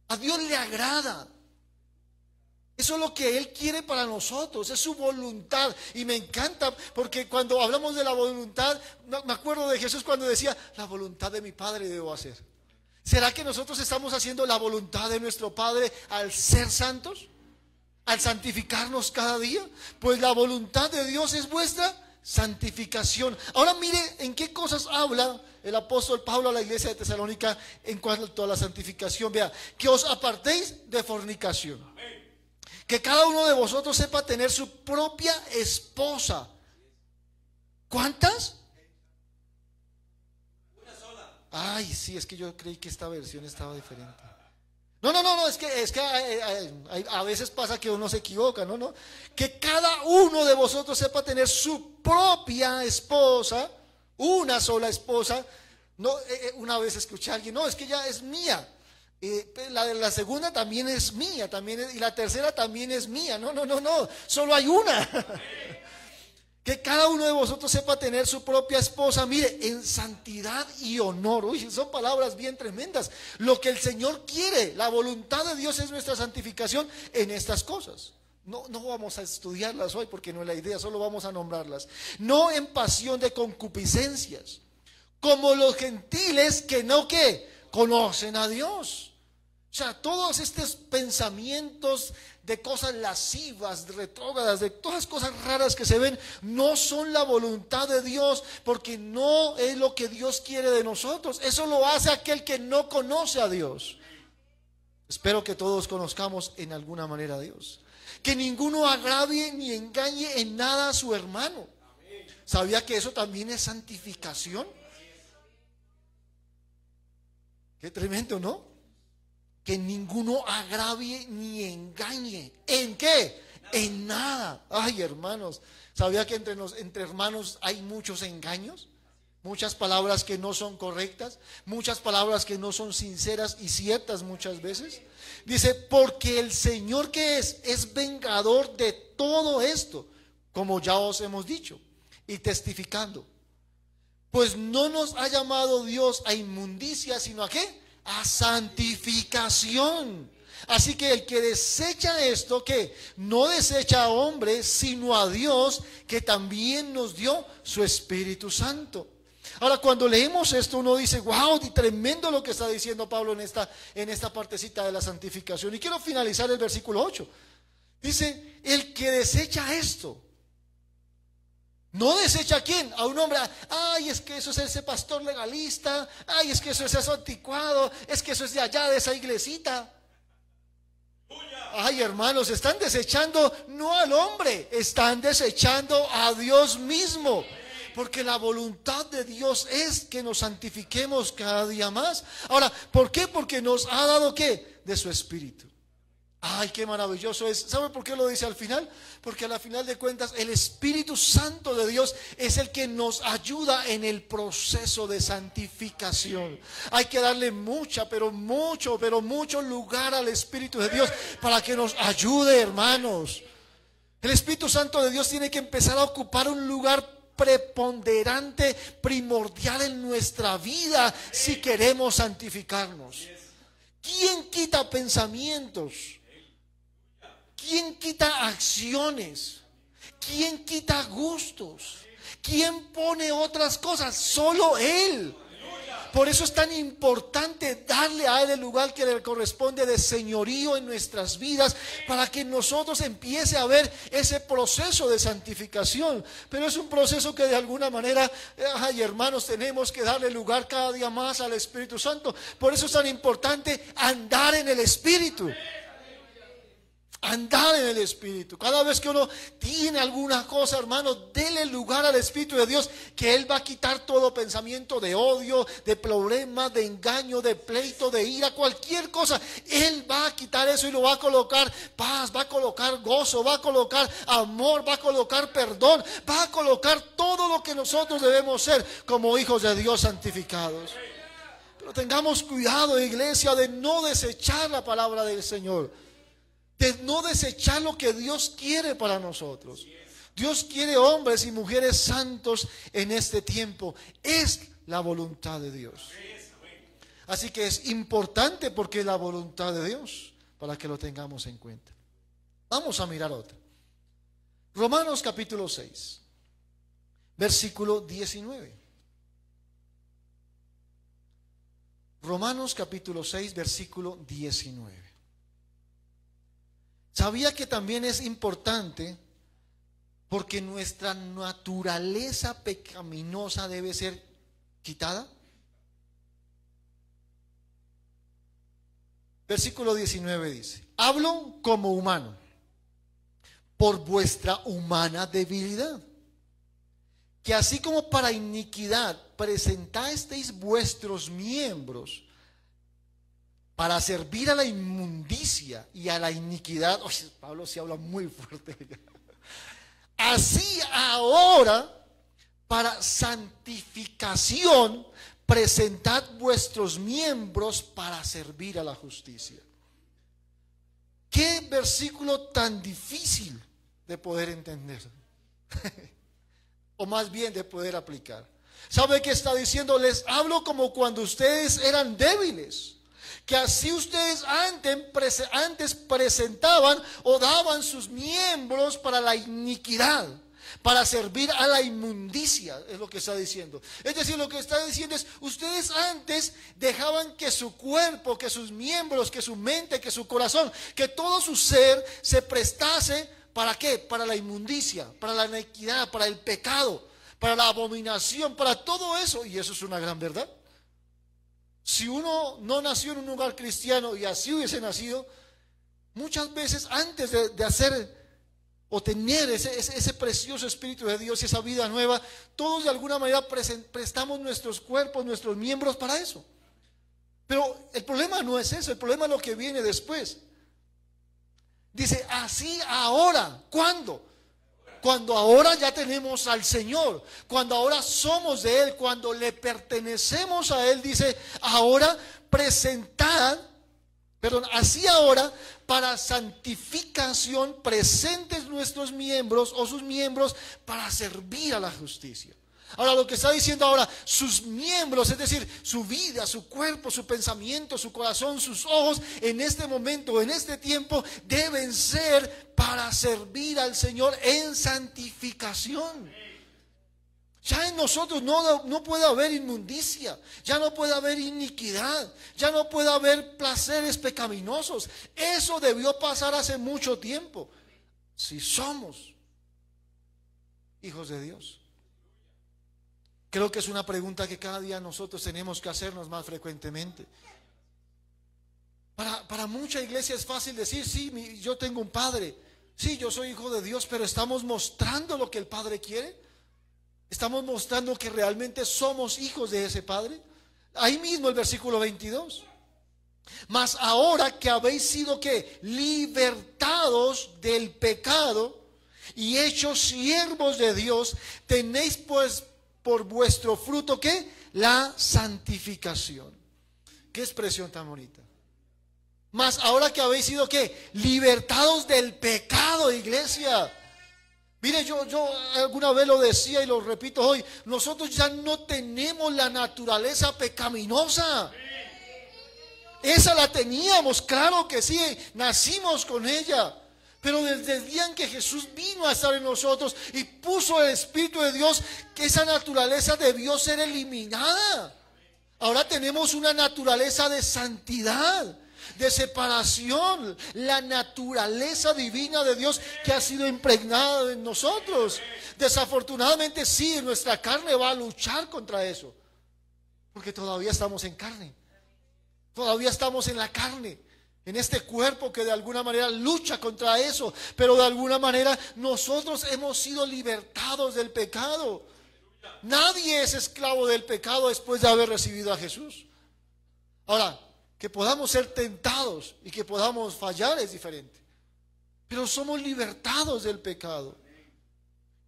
A Dios le agrada. Eso es lo que Él quiere para nosotros, es su voluntad. Y me encanta porque cuando hablamos de la voluntad, me acuerdo de Jesús cuando decía, la voluntad de mi Padre debo hacer. ¿Será que nosotros estamos haciendo la voluntad de nuestro Padre al ser santos? ¿Al santificarnos cada día? Pues la voluntad de Dios es vuestra santificación. Ahora mire en qué cosas habla el apóstol Pablo a la iglesia de Tesalónica en cuanto a la santificación. Vea, que os apartéis de fornicación. Que cada uno de vosotros sepa tener su propia esposa. ¿Cuántas? Una sola. Ay, sí, es que yo creí que esta versión estaba diferente. No, es que a veces pasa que uno se equivoca, no. Que cada uno de vosotros sepa tener su propia esposa, una sola esposa. No, una vez escuché a alguien, no, es que ya es mía. La segunda también es mía, y la tercera también es mía. No, solo hay una. Que cada uno de vosotros sepa tener su propia esposa, mire, en santidad y honor. Uy, son palabras bien tremendas. Lo que el Señor quiere, la voluntad de Dios es nuestra santificación en estas cosas. No vamos a estudiarlas hoy porque no es la idea, solo vamos a nombrarlas. No en pasión de concupiscencias, como los gentiles que no conocen a Dios. O sea, todos estos pensamientos de cosas lascivas, retrógradas, de todas cosas raras que se ven, no son la voluntad de Dios, porque no es lo que Dios quiere de nosotros. Eso lo hace aquel que no conoce a Dios. Espero que todos conozcamos en alguna manera a Dios. Que ninguno agravie ni engañe en nada a su hermano. ¿Sabía que eso también es santificación? Qué tremendo, ¿no? Que ninguno agravie ni engañe. ¿En qué? En nada. Ay, hermanos, ¿sabía que entre hermanos hay muchos engaños? Muchas palabras que no son correctas, muchas palabras que no son sinceras y ciertas muchas veces. Dice, porque el Señor que es vengador de todo esto, como ya os hemos dicho, y testificando. Pues no nos ha llamado Dios a inmundicia, sino ¿a qué? A santificación. Así que el que desecha esto, que no desecha a hombres, sino a Dios, que también nos dio su Espíritu Santo. Ahora, cuando leemos esto, uno dice, wow, tremendo lo que está diciendo Pablo en esta partecita de la santificación. Y quiero finalizar el versículo 8. Dice, el que desecha esto. No desecha a quién, a un hombre. Ay, es que eso es ese pastor legalista. Ay, es que eso es eso anticuado. Es que eso es de allá, de esa iglesita. Ay, hermanos, están desechando no al hombre, están desechando a Dios mismo. Porque la voluntad de Dios es que nos santifiquemos cada día más. Ahora, ¿por qué? Porque nos ha dado ¿qué? De su Espíritu. Ay, qué maravilloso es. ¿Sabe por qué lo dice al final? Porque al final de cuentas el Espíritu Santo de Dios es el que nos ayuda en el proceso de santificación. Hay que darle mucho lugar al Espíritu de Dios para que nos ayude, hermanos. El Espíritu Santo de Dios tiene que empezar a ocupar un lugar preponderante, primordial en nuestra vida si queremos santificarnos. ¿Quién quita pensamientos? ¿Quién quita acciones? ¿Quién quita gustos? ¿Quién pone otras cosas? Solo Él. Por eso es tan importante darle a Él el lugar que le corresponde de señorío en nuestras vidas, para que nosotros empiece a ver ese proceso de santificación. Pero es un proceso que de alguna manera, ay, hermanos, tenemos que darle lugar cada día más al Espíritu Santo. Por eso es tan importante andar en el Espíritu. andar en el Espíritu. Cada vez que uno tiene alguna cosa, hermano, dele lugar al Espíritu de Dios, que Él va a quitar todo pensamiento de odio, de problema, de engaño, de pleito, de ira, cualquier cosa. Él va a quitar eso y lo va a colocar paz, va a colocar gozo, va a colocar amor, va a colocar perdón, va a colocar todo lo que nosotros debemos ser como hijos de Dios santificados. Pero tengamos cuidado, iglesia, de no desechar la palabra del Señor, de no desechar lo que Dios quiere para nosotros. Dios quiere hombres y mujeres santos en este tiempo. Es la voluntad de Dios. Así que es importante porque es la voluntad de Dios, para que lo tengamos en cuenta. Vamos a mirar otra. Romanos capítulo 6, versículo 19. Romanos capítulo 6, versículo 19. ¿Sabía que también es importante? Porque nuestra naturaleza pecaminosa debe ser quitada. Versículo 19 dice: hablo como humano, por vuestra humana debilidad, que así como para iniquidad presentasteis vuestros miembros para servir a la inmundicia y a la iniquidad. Oye, Pablo sí habla muy fuerte. Así ahora, para santificación, presentad vuestros miembros para servir a la justicia. Qué versículo tan difícil de poder entender. O más bien de poder aplicar. ¿Sabe qué está diciendo? Les hablo como cuando ustedes eran débiles, que así ustedes antes presentaban o daban sus miembros para la iniquidad, para servir a la inmundicia, es lo que está diciendo. Es decir, lo que está diciendo es: ustedes antes dejaban que su cuerpo, que sus miembros, que su mente, que su corazón, que todo su ser se prestase, ¿para qué? Para la inmundicia, para la iniquidad, para el pecado, para la abominación, para todo eso. Y eso es una gran verdad. Si uno no nació en un hogar cristiano y así hubiese nacido, muchas veces antes de hacer o tener ese precioso Espíritu de Dios y esa vida nueva, todos de alguna manera prestamos nuestros cuerpos, nuestros miembros para eso. Pero el problema no es eso, el problema es lo que viene después. Dice: así ahora. ¿Cuándo? Cuando ahora ya tenemos al Señor, cuando ahora somos de Él, cuando le pertenecemos a Él, dice: ahora así ahora, para santificación, presentes nuestros miembros o sus miembros para servir a la justicia. Ahora, lo que está diciendo ahora, sus miembros, es decir, su vida, su cuerpo, su pensamiento, su corazón, sus ojos, en este momento, en este tiempo, deben ser para servir al Señor en santificación. Ya en nosotros no puede haber inmundicia, ya no puede haber iniquidad, ya no puede haber placeres pecaminosos. Eso debió pasar hace mucho tiempo, si somos hijos de Dios. Creo que es una pregunta que cada día nosotros tenemos que hacernos más frecuentemente. Para mucha iglesia es fácil decir: sí, yo tengo un padre, sí, yo soy hijo de Dios, pero ¿estamos mostrando lo que el Padre quiere? ¿Estamos mostrando que realmente somos hijos de ese Padre? Ahí mismo el versículo 22. Mas ahora que habéis sido ¿qué? Libertados del pecado y hechos siervos de Dios, tenéis pues por vuestro fruto ¿qué? La santificación. Qué expresión tan bonita. Mas ahora que habéis sido ¿qué? Libertados del pecado, iglesia. Mire, yo alguna vez lo decía y lo repito hoy: nosotros ya no tenemos la naturaleza pecaminosa. Esa la teníamos, claro que sí, nacimos con ella. Pero desde el día en que Jesús vino a estar en nosotros y puso el Espíritu de Dios, que esa naturaleza debió ser eliminada. Ahora tenemos una naturaleza de santidad, de separación, la naturaleza divina de Dios que ha sido impregnada en nosotros. Desafortunadamente sí, nuestra carne va a luchar contra eso, porque todavía estamos en carne, todavía estamos en la carne. en este cuerpo que de alguna manera lucha contra eso, pero de alguna manera nosotros hemos sido libertados del pecado. Nadie es esclavo del pecado después de haber recibido a Jesús. Ahora, que podamos ser tentados y que podamos fallar es diferente, pero somos libertados del pecado.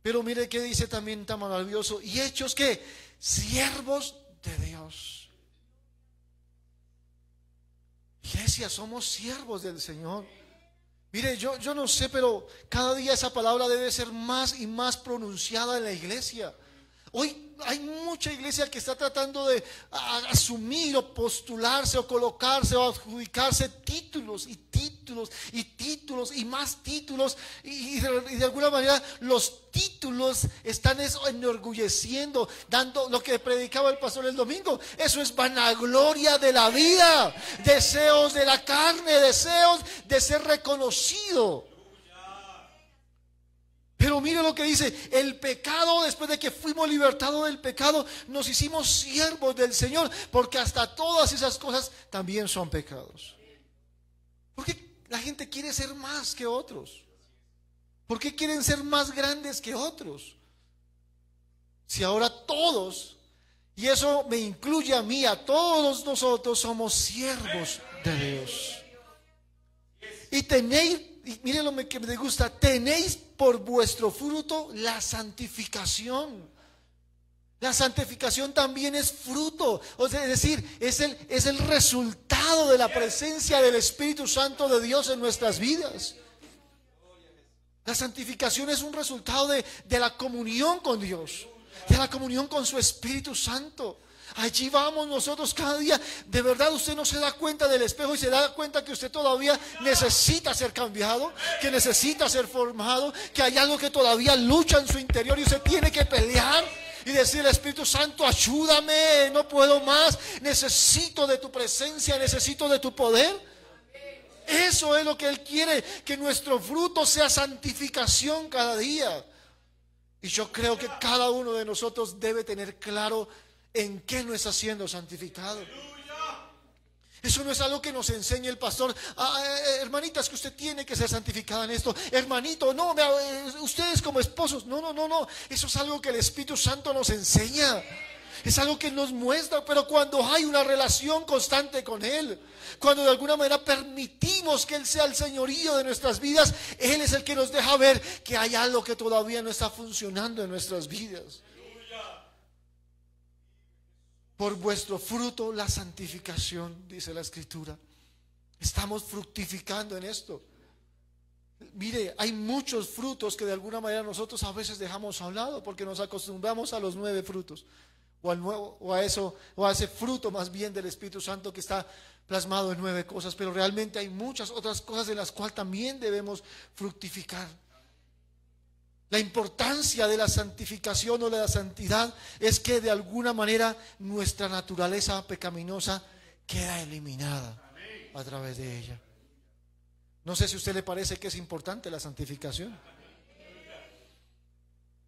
Pero mire que dice también tan maravilloso, y hechos que siervos de Dios. Iglesia, somos siervos del Señor. Mire, yo no sé, pero cada día esa palabra debe ser más y más pronunciada en la iglesia. Hoy hay mucha iglesia que está tratando de asumir o postularse o colocarse o adjudicarse títulos y títulos y títulos y más títulos, y de alguna manera los títulos están enorgulleciendo, dando lo que predicaba el pastor el domingo. Eso es vanagloria de la vida, deseos de la carne, deseos de ser reconocido. Pero mire lo que dice, el pecado, después de que fuimos libertados del pecado, nos hicimos siervos del Señor, porque hasta todas esas cosas también son pecados. Porque la gente quiere ser más que otros. ¿Por qué quieren ser más grandes que otros? Si ahora todos, y eso me incluye a mí, a todos nosotros somos siervos de Dios. Y tenéis, y miren lo que me gusta, tenéis por vuestro fruto la santificación. La santificación también es fruto, o sea, es decir, es el resultado de la presencia del Espíritu Santo de Dios en nuestras vidas. La santificación es un resultado de la comunión con Dios, de la comunión con su Espíritu Santo. Allí vamos nosotros cada día. De verdad usted no se da cuenta del espejo y se da cuenta que usted todavía necesita ser cambiado, que necesita ser formado, que hay algo que todavía lucha en su interior y usted tiene que pelear y decirle: Espíritu Santo, ayúdame, no puedo más, necesito de tu presencia, necesito de tu poder. Eso es lo que Él quiere, que nuestro fruto sea santificación cada día. Y yo creo que cada uno de nosotros debe tener claro en qué no está siendo santificado. Eso no es algo que nos enseñe el pastor. Hermanitas, que usted tiene que ser santificada en esto. Hermanito, no, ustedes como esposos. No. Eso es algo que el Espíritu Santo nos enseña. Es algo que nos muestra, pero cuando hay una relación constante con Él, cuando de alguna manera permitimos que Él sea el señorío de nuestras vidas, Él es el que nos deja ver que hay algo que todavía no está funcionando en nuestras vidas. Por vuestro fruto la santificación, dice la Escritura. Estamos fructificando en esto. Mire, hay muchos frutos que de alguna manera nosotros a veces dejamos a un lado porque nos acostumbramos a los 9 frutos. O a ese fruto más bien del Espíritu Santo que está plasmado en 9 cosas, pero realmente hay muchas otras cosas de las cuales también debemos fructificar. La importancia de la santificación o de la santidad es que de alguna manera nuestra naturaleza pecaminosa queda eliminada a través de ella. No sé si a usted le parece que es importante la santificación.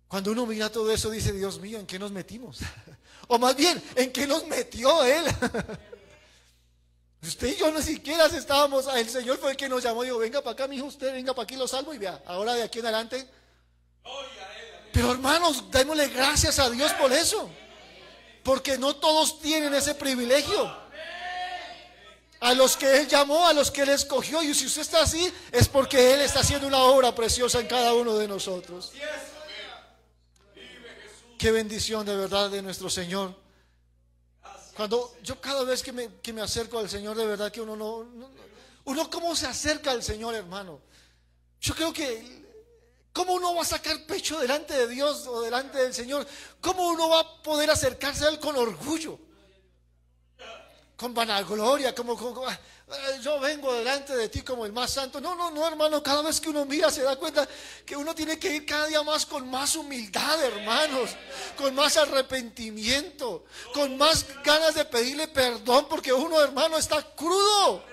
Cuando uno mira todo eso dice: Dios mío, ¿en qué nos metimos? O más bien, ¿en qué nos metió Él? Usted y yo ni siquiera estábamos. El Señor fue el que nos llamó y dijo: venga para acá, mi hijo, usted venga para aquí, lo salvo y vea, ahora de aquí en adelante. Pero hermanos, démosle gracias a Dios por eso, porque no todos tienen ese privilegio. A los que Él llamó, a los que Él escogió, y si usted está así es porque Él está haciendo una obra preciosa en cada uno de nosotros. Qué bendición de verdad de nuestro Señor. Cuando yo cada vez que me acerco al Señor, de verdad que uno cómo se acerca al Señor, hermano. Yo creo que ¿cómo uno va a sacar pecho delante de Dios o delante del Señor? ¿Cómo uno va a poder acercarse a Él con orgullo? Con vanagloria, yo vengo delante de ti como el más santo. No, hermano, cada vez que uno mira se da cuenta que uno tiene que ir cada día más con más humildad, hermanos, con más arrepentimiento, con más ganas de pedirle perdón, porque uno, hermano, está crudo.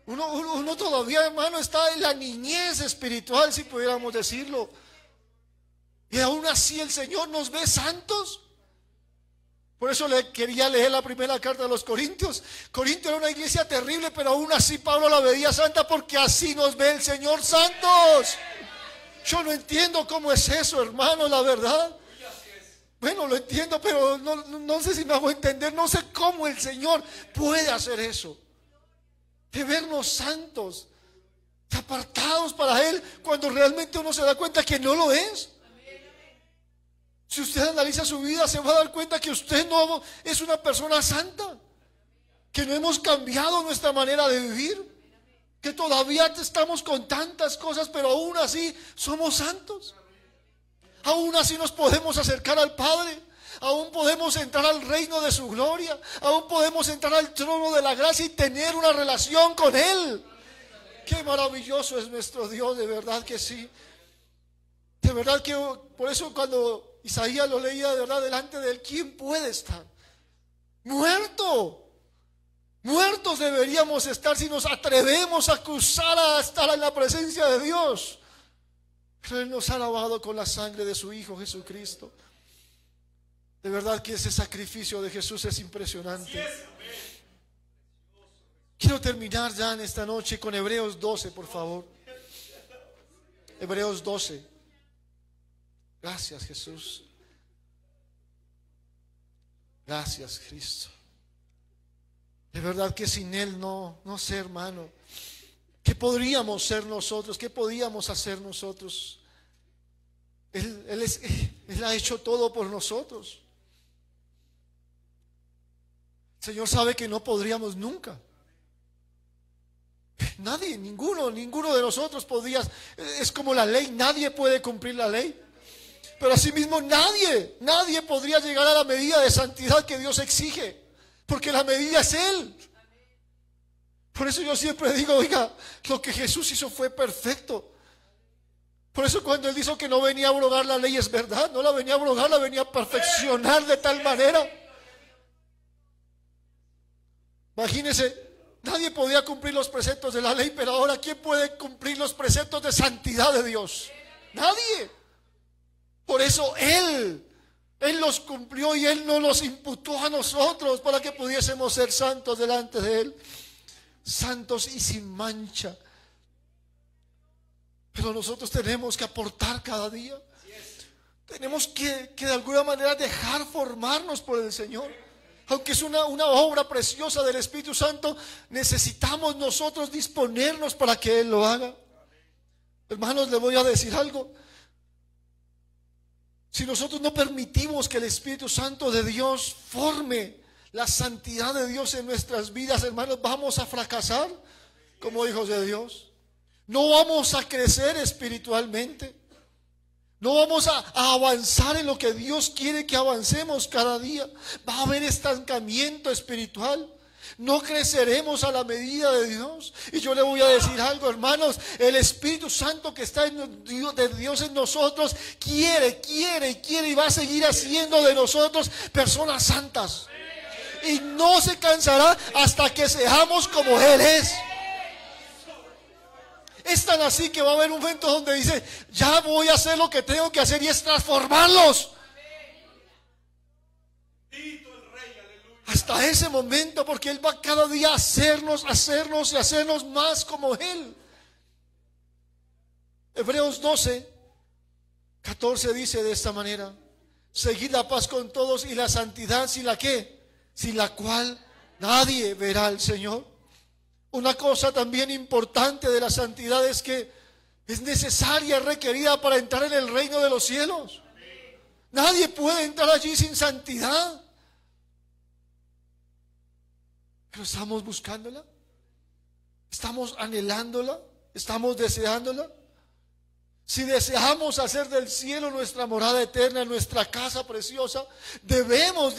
Uno todavía, hermano, está en la niñez espiritual, si pudiéramos decirlo. Y aún así el Señor nos ve santos. Por eso le quería leer la primera carta de los Corintios. Corinto era una iglesia terrible, pero aún así Pablo la veía santa, porque así nos ve el Señor santos. Yo no entiendo cómo es eso, hermano, la verdad. Bueno, lo entiendo, pero no sé si me hago entender. No sé cómo el Señor puede hacer eso, de vernos santos, apartados para Él, cuando realmente uno se da cuenta que no lo es. Si usted analiza su vida, se va a dar cuenta que usted no es una persona santa, que no hemos cambiado nuestra manera de vivir, que todavía estamos con tantas cosas, pero aún así somos santos. Aún así nos podemos acercar al Padre, aún podemos entrar al reino de su gloria, aún podemos entrar al trono de la gracia y tener una relación con Él. Qué maravilloso es nuestro Dios, de verdad que sí. De verdad que por eso cuando Isaías lo leía, de verdad, delante de Él, ¿quién puede estar? Muerto. Muertos deberíamos estar si nos atrevemos a cruzar a estar en la presencia de Dios. Pero Él nos ha lavado con la sangre de su Hijo Jesucristo. De verdad que ese sacrificio de Jesús es impresionante. Quiero terminar ya en esta noche con Hebreos 12, por favor. Hebreos 12. Gracias, Jesús. Gracias, Cristo. De verdad que sin Él no sé, hermano. ¿Qué podríamos ser nosotros? ¿Qué podíamos hacer nosotros? Él ha hecho todo por nosotros. El Señor sabe que no podríamos nunca. Nadie, ninguno de nosotros podía. Es como la ley, nadie puede cumplir la ley. Pero asimismo nadie podría llegar a la medida de santidad que Dios exige, porque la medida es Él. Por eso yo siempre digo, oiga, lo que Jesús hizo fue perfecto. Por eso cuando Él dijo que no venía a abrogar la ley, es verdad, no la venía a abrogar, la venía a perfeccionar de tal manera. Imagínense, nadie podía cumplir los preceptos de la ley, pero ahora ¿quién puede cumplir los preceptos de santidad de Dios? Nadie. Por eso Él los cumplió y Él nos los imputó a nosotros para que pudiésemos ser santos delante de Él. Santos y sin mancha. Pero nosotros tenemos que aportar cada día. Tenemos que de alguna manera dejar formarnos por el Señor. Aunque es una obra preciosa del Espíritu Santo, necesitamos nosotros disponernos para que Él lo haga. Hermanos, les voy a decir algo. Si nosotros no permitimos que el Espíritu Santo de Dios forme la santidad de Dios en nuestras vidas, hermanos, vamos a fracasar como hijos de Dios. No vamos a crecer espiritualmente. No vamos a avanzar en lo que Dios quiere que avancemos cada día. Va a haber estancamiento espiritual. No creceremos a la medida de Dios. Y yo le voy a decir algo, hermanos. El Espíritu Santo que está de Dios en nosotros quiere y va a seguir haciendo de nosotros personas santas. Y no se cansará hasta que seamos como Él es. Es tan así que va a haber un momento donde dice, ya voy a hacer lo que tengo que hacer, y es transformarlos. Hasta ese momento, porque Él va cada día a hacernos más como Él. Hebreos 12, 14 dice de esta manera: seguid la paz con todos y la santidad, sin la que, sin la cual nadie verá al Señor. Una cosa también importante de la santidad es que es necesaria, requerida para entrar en el reino de los cielos. Nadie puede entrar allí sin santidad. Pero estamos buscándola, estamos anhelándola, estamos deseándola. Si deseamos hacer del cielo nuestra morada eterna, nuestra casa preciosa, debemos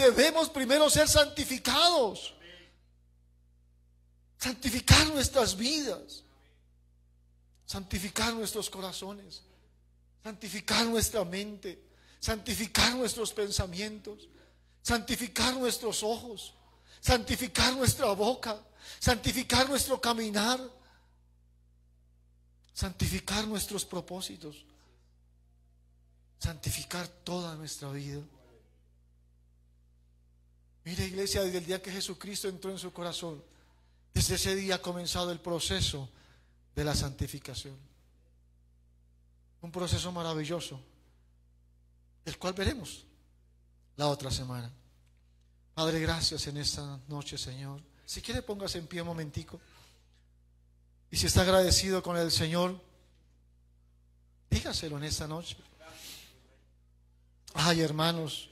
primero ser santificados. Santificar nuestras vidas, santificar nuestros corazones, santificar nuestra mente, santificar nuestros pensamientos, santificar nuestros ojos, santificar nuestra boca, santificar nuestro caminar, santificar nuestros propósitos, santificar toda nuestra vida. Mire, iglesia, desde el día que Jesucristo entró en su corazón, desde ese día ha comenzado el proceso de la santificación. Un proceso maravilloso, el cual veremos la otra semana. Padre, gracias en esta noche, Señor. Si quiere, póngase en pie un momentico. Y si está agradecido con el Señor, dígaselo en esta noche. Ay, hermanos,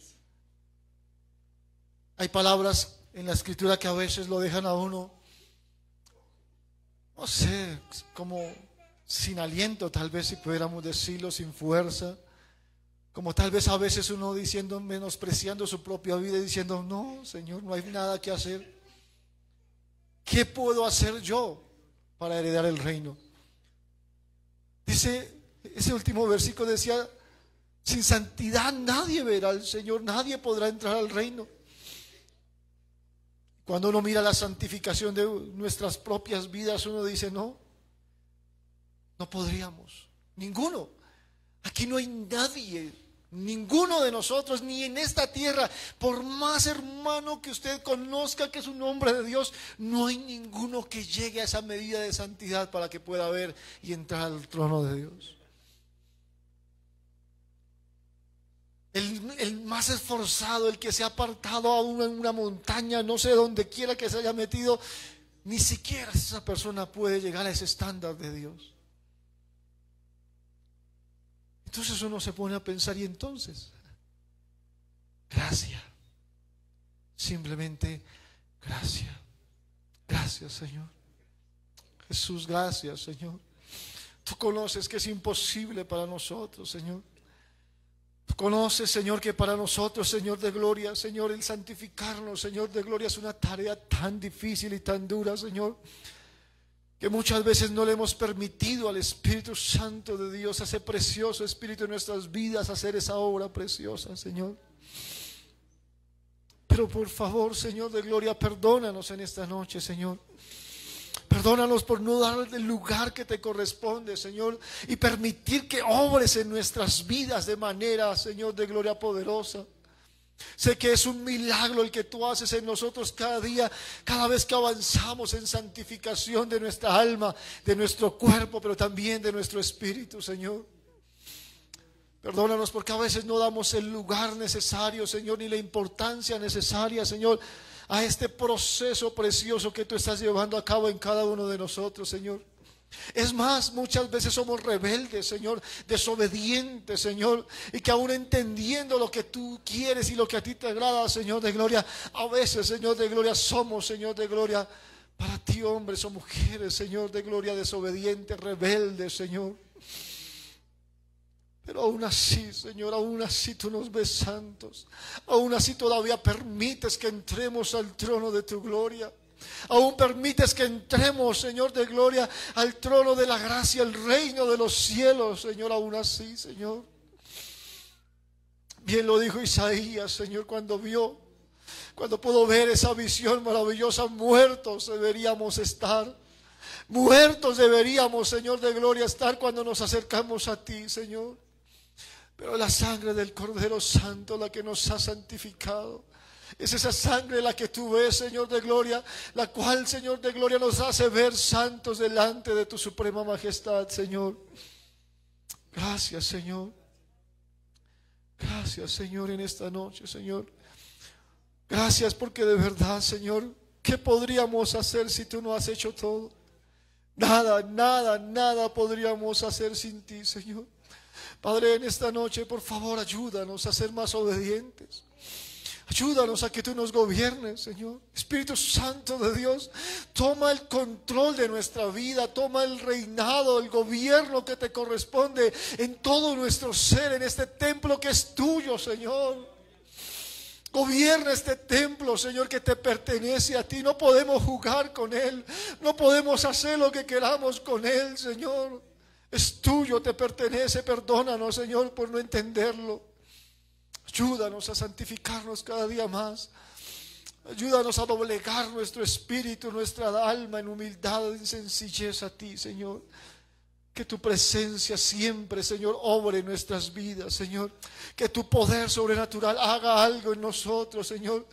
hay palabras en la Escritura que a veces lo dejan a uno, no sé, como sin aliento, tal vez, si pudiéramos decirlo, sin fuerza. Como tal vez a veces uno diciendo, menospreciando su propia vida y diciendo, no, Señor, no hay nada que hacer. ¿Qué puedo hacer yo para heredar el reino? Dice, ese último versículo decía, sin santidad nadie verá al Señor, nadie podrá entrar al reino. Cuando uno mira la santificación de nuestras propias vidas, uno dice, no podríamos, ninguno. Aquí no hay nadie, ninguno de nosotros, ni en esta tierra, por más hermano que usted conozca que es un hombre de Dios, no hay ninguno que llegue a esa medida de santidad para que pueda ver y entrar al trono de Dios. El más esforzado, el que se ha apartado a una montaña, no sé dónde quiera que se haya metido, ni siquiera esa persona puede llegar a ese estándar de Dios. Entonces uno se pone a pensar, y entonces, gracia, simplemente gracia. Gracias, Señor. Jesús, gracias, Señor. Tú conoces que es imposible para nosotros, Señor. Tú conoces, Señor, que para nosotros, Señor de gloria, Señor, el santificarnos, Señor de gloria, es una tarea tan difícil y tan dura, Señor, que muchas veces no le hemos permitido al Espíritu Santo de Dios, a ese precioso Espíritu en nuestras vidas, hacer esa obra preciosa, Señor. Pero por favor, Señor de gloria, perdónanos en esta noche, Señor. Perdónanos por no darle el lugar que te corresponde, Señor, y permitir que obres en nuestras vidas de manera, Señor, de gloria poderosa. Sé que es un milagro el que tú haces en nosotros cada día, cada vez que avanzamos en santificación de nuestra alma, de nuestro cuerpo, pero también de nuestro espíritu, Señor. Perdónanos porque a veces no damos el lugar necesario, Señor, ni la importancia necesaria, Señor, a este proceso precioso que tú estás llevando a cabo en cada uno de nosotros, Señor. Es más, muchas veces somos rebeldes, Señor, desobedientes, Señor, y que aún entendiendo lo que tú quieres y lo que a ti te agrada, Señor de gloria, a veces, Señor de gloria, somos, Señor de gloria, para ti hombres o mujeres, Señor de gloria, desobedientes, rebeldes, Señor. Pero aún así, Señor, aún así tú nos ves santos, aún así todavía permites que entremos al trono de tu gloria. Aún permites que entremos, Señor de gloria, al trono de la gracia, el reino de los cielos, Señor, aún así, Señor. Bien lo dijo Isaías, Señor, cuando pudo ver esa visión maravillosa, muertos deberíamos estar. Muertos deberíamos, Señor de gloria, estar cuando nos acercamos a ti, Señor. Pero la sangre del Cordero Santo, la que nos ha santificado, es esa sangre la que tú ves, Señor de gloria, la cual, Señor de gloria, nos hace ver santos delante de tu suprema majestad, Señor. Gracias, Señor. Gracias, Señor, en esta noche, Señor. Gracias porque de verdad, Señor, ¿qué podríamos hacer si tú no has hecho todo? Nada, nada, nada podríamos hacer sin ti, Señor. Padre, en esta noche, por favor, ayúdanos a ser más obedientes. Ayúdanos a que tú nos gobiernes, Señor. Espíritu Santo de Dios, toma el control de nuestra vida, toma el reinado, el gobierno que te corresponde en todo nuestro ser, en este templo que es tuyo, Señor. Gobierna este templo, Señor, que te pertenece a ti. No podemos jugar con él, no podemos hacer lo que queramos con él, Señor. Es tuyo, te pertenece. Perdónanos, Señor, por no entenderlo. Ayúdanos a santificarnos cada día más. Ayúdanos a doblegar nuestro espíritu, nuestra alma en humildad, en sencillez a ti, Señor. Que tu presencia siempre, Señor, obre en nuestras vidas, Señor. Que tu poder sobrenatural haga algo en nosotros, Señor.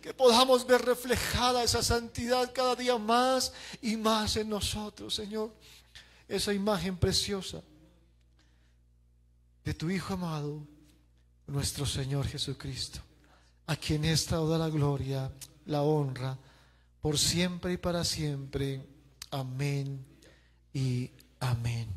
Que podamos ver reflejada esa santidad cada día más y más en nosotros, Señor. Esa imagen preciosa de tu Hijo amado, nuestro Señor Jesucristo, a quien es toda la gloria, la honra, por siempre y para siempre. Amén y amén.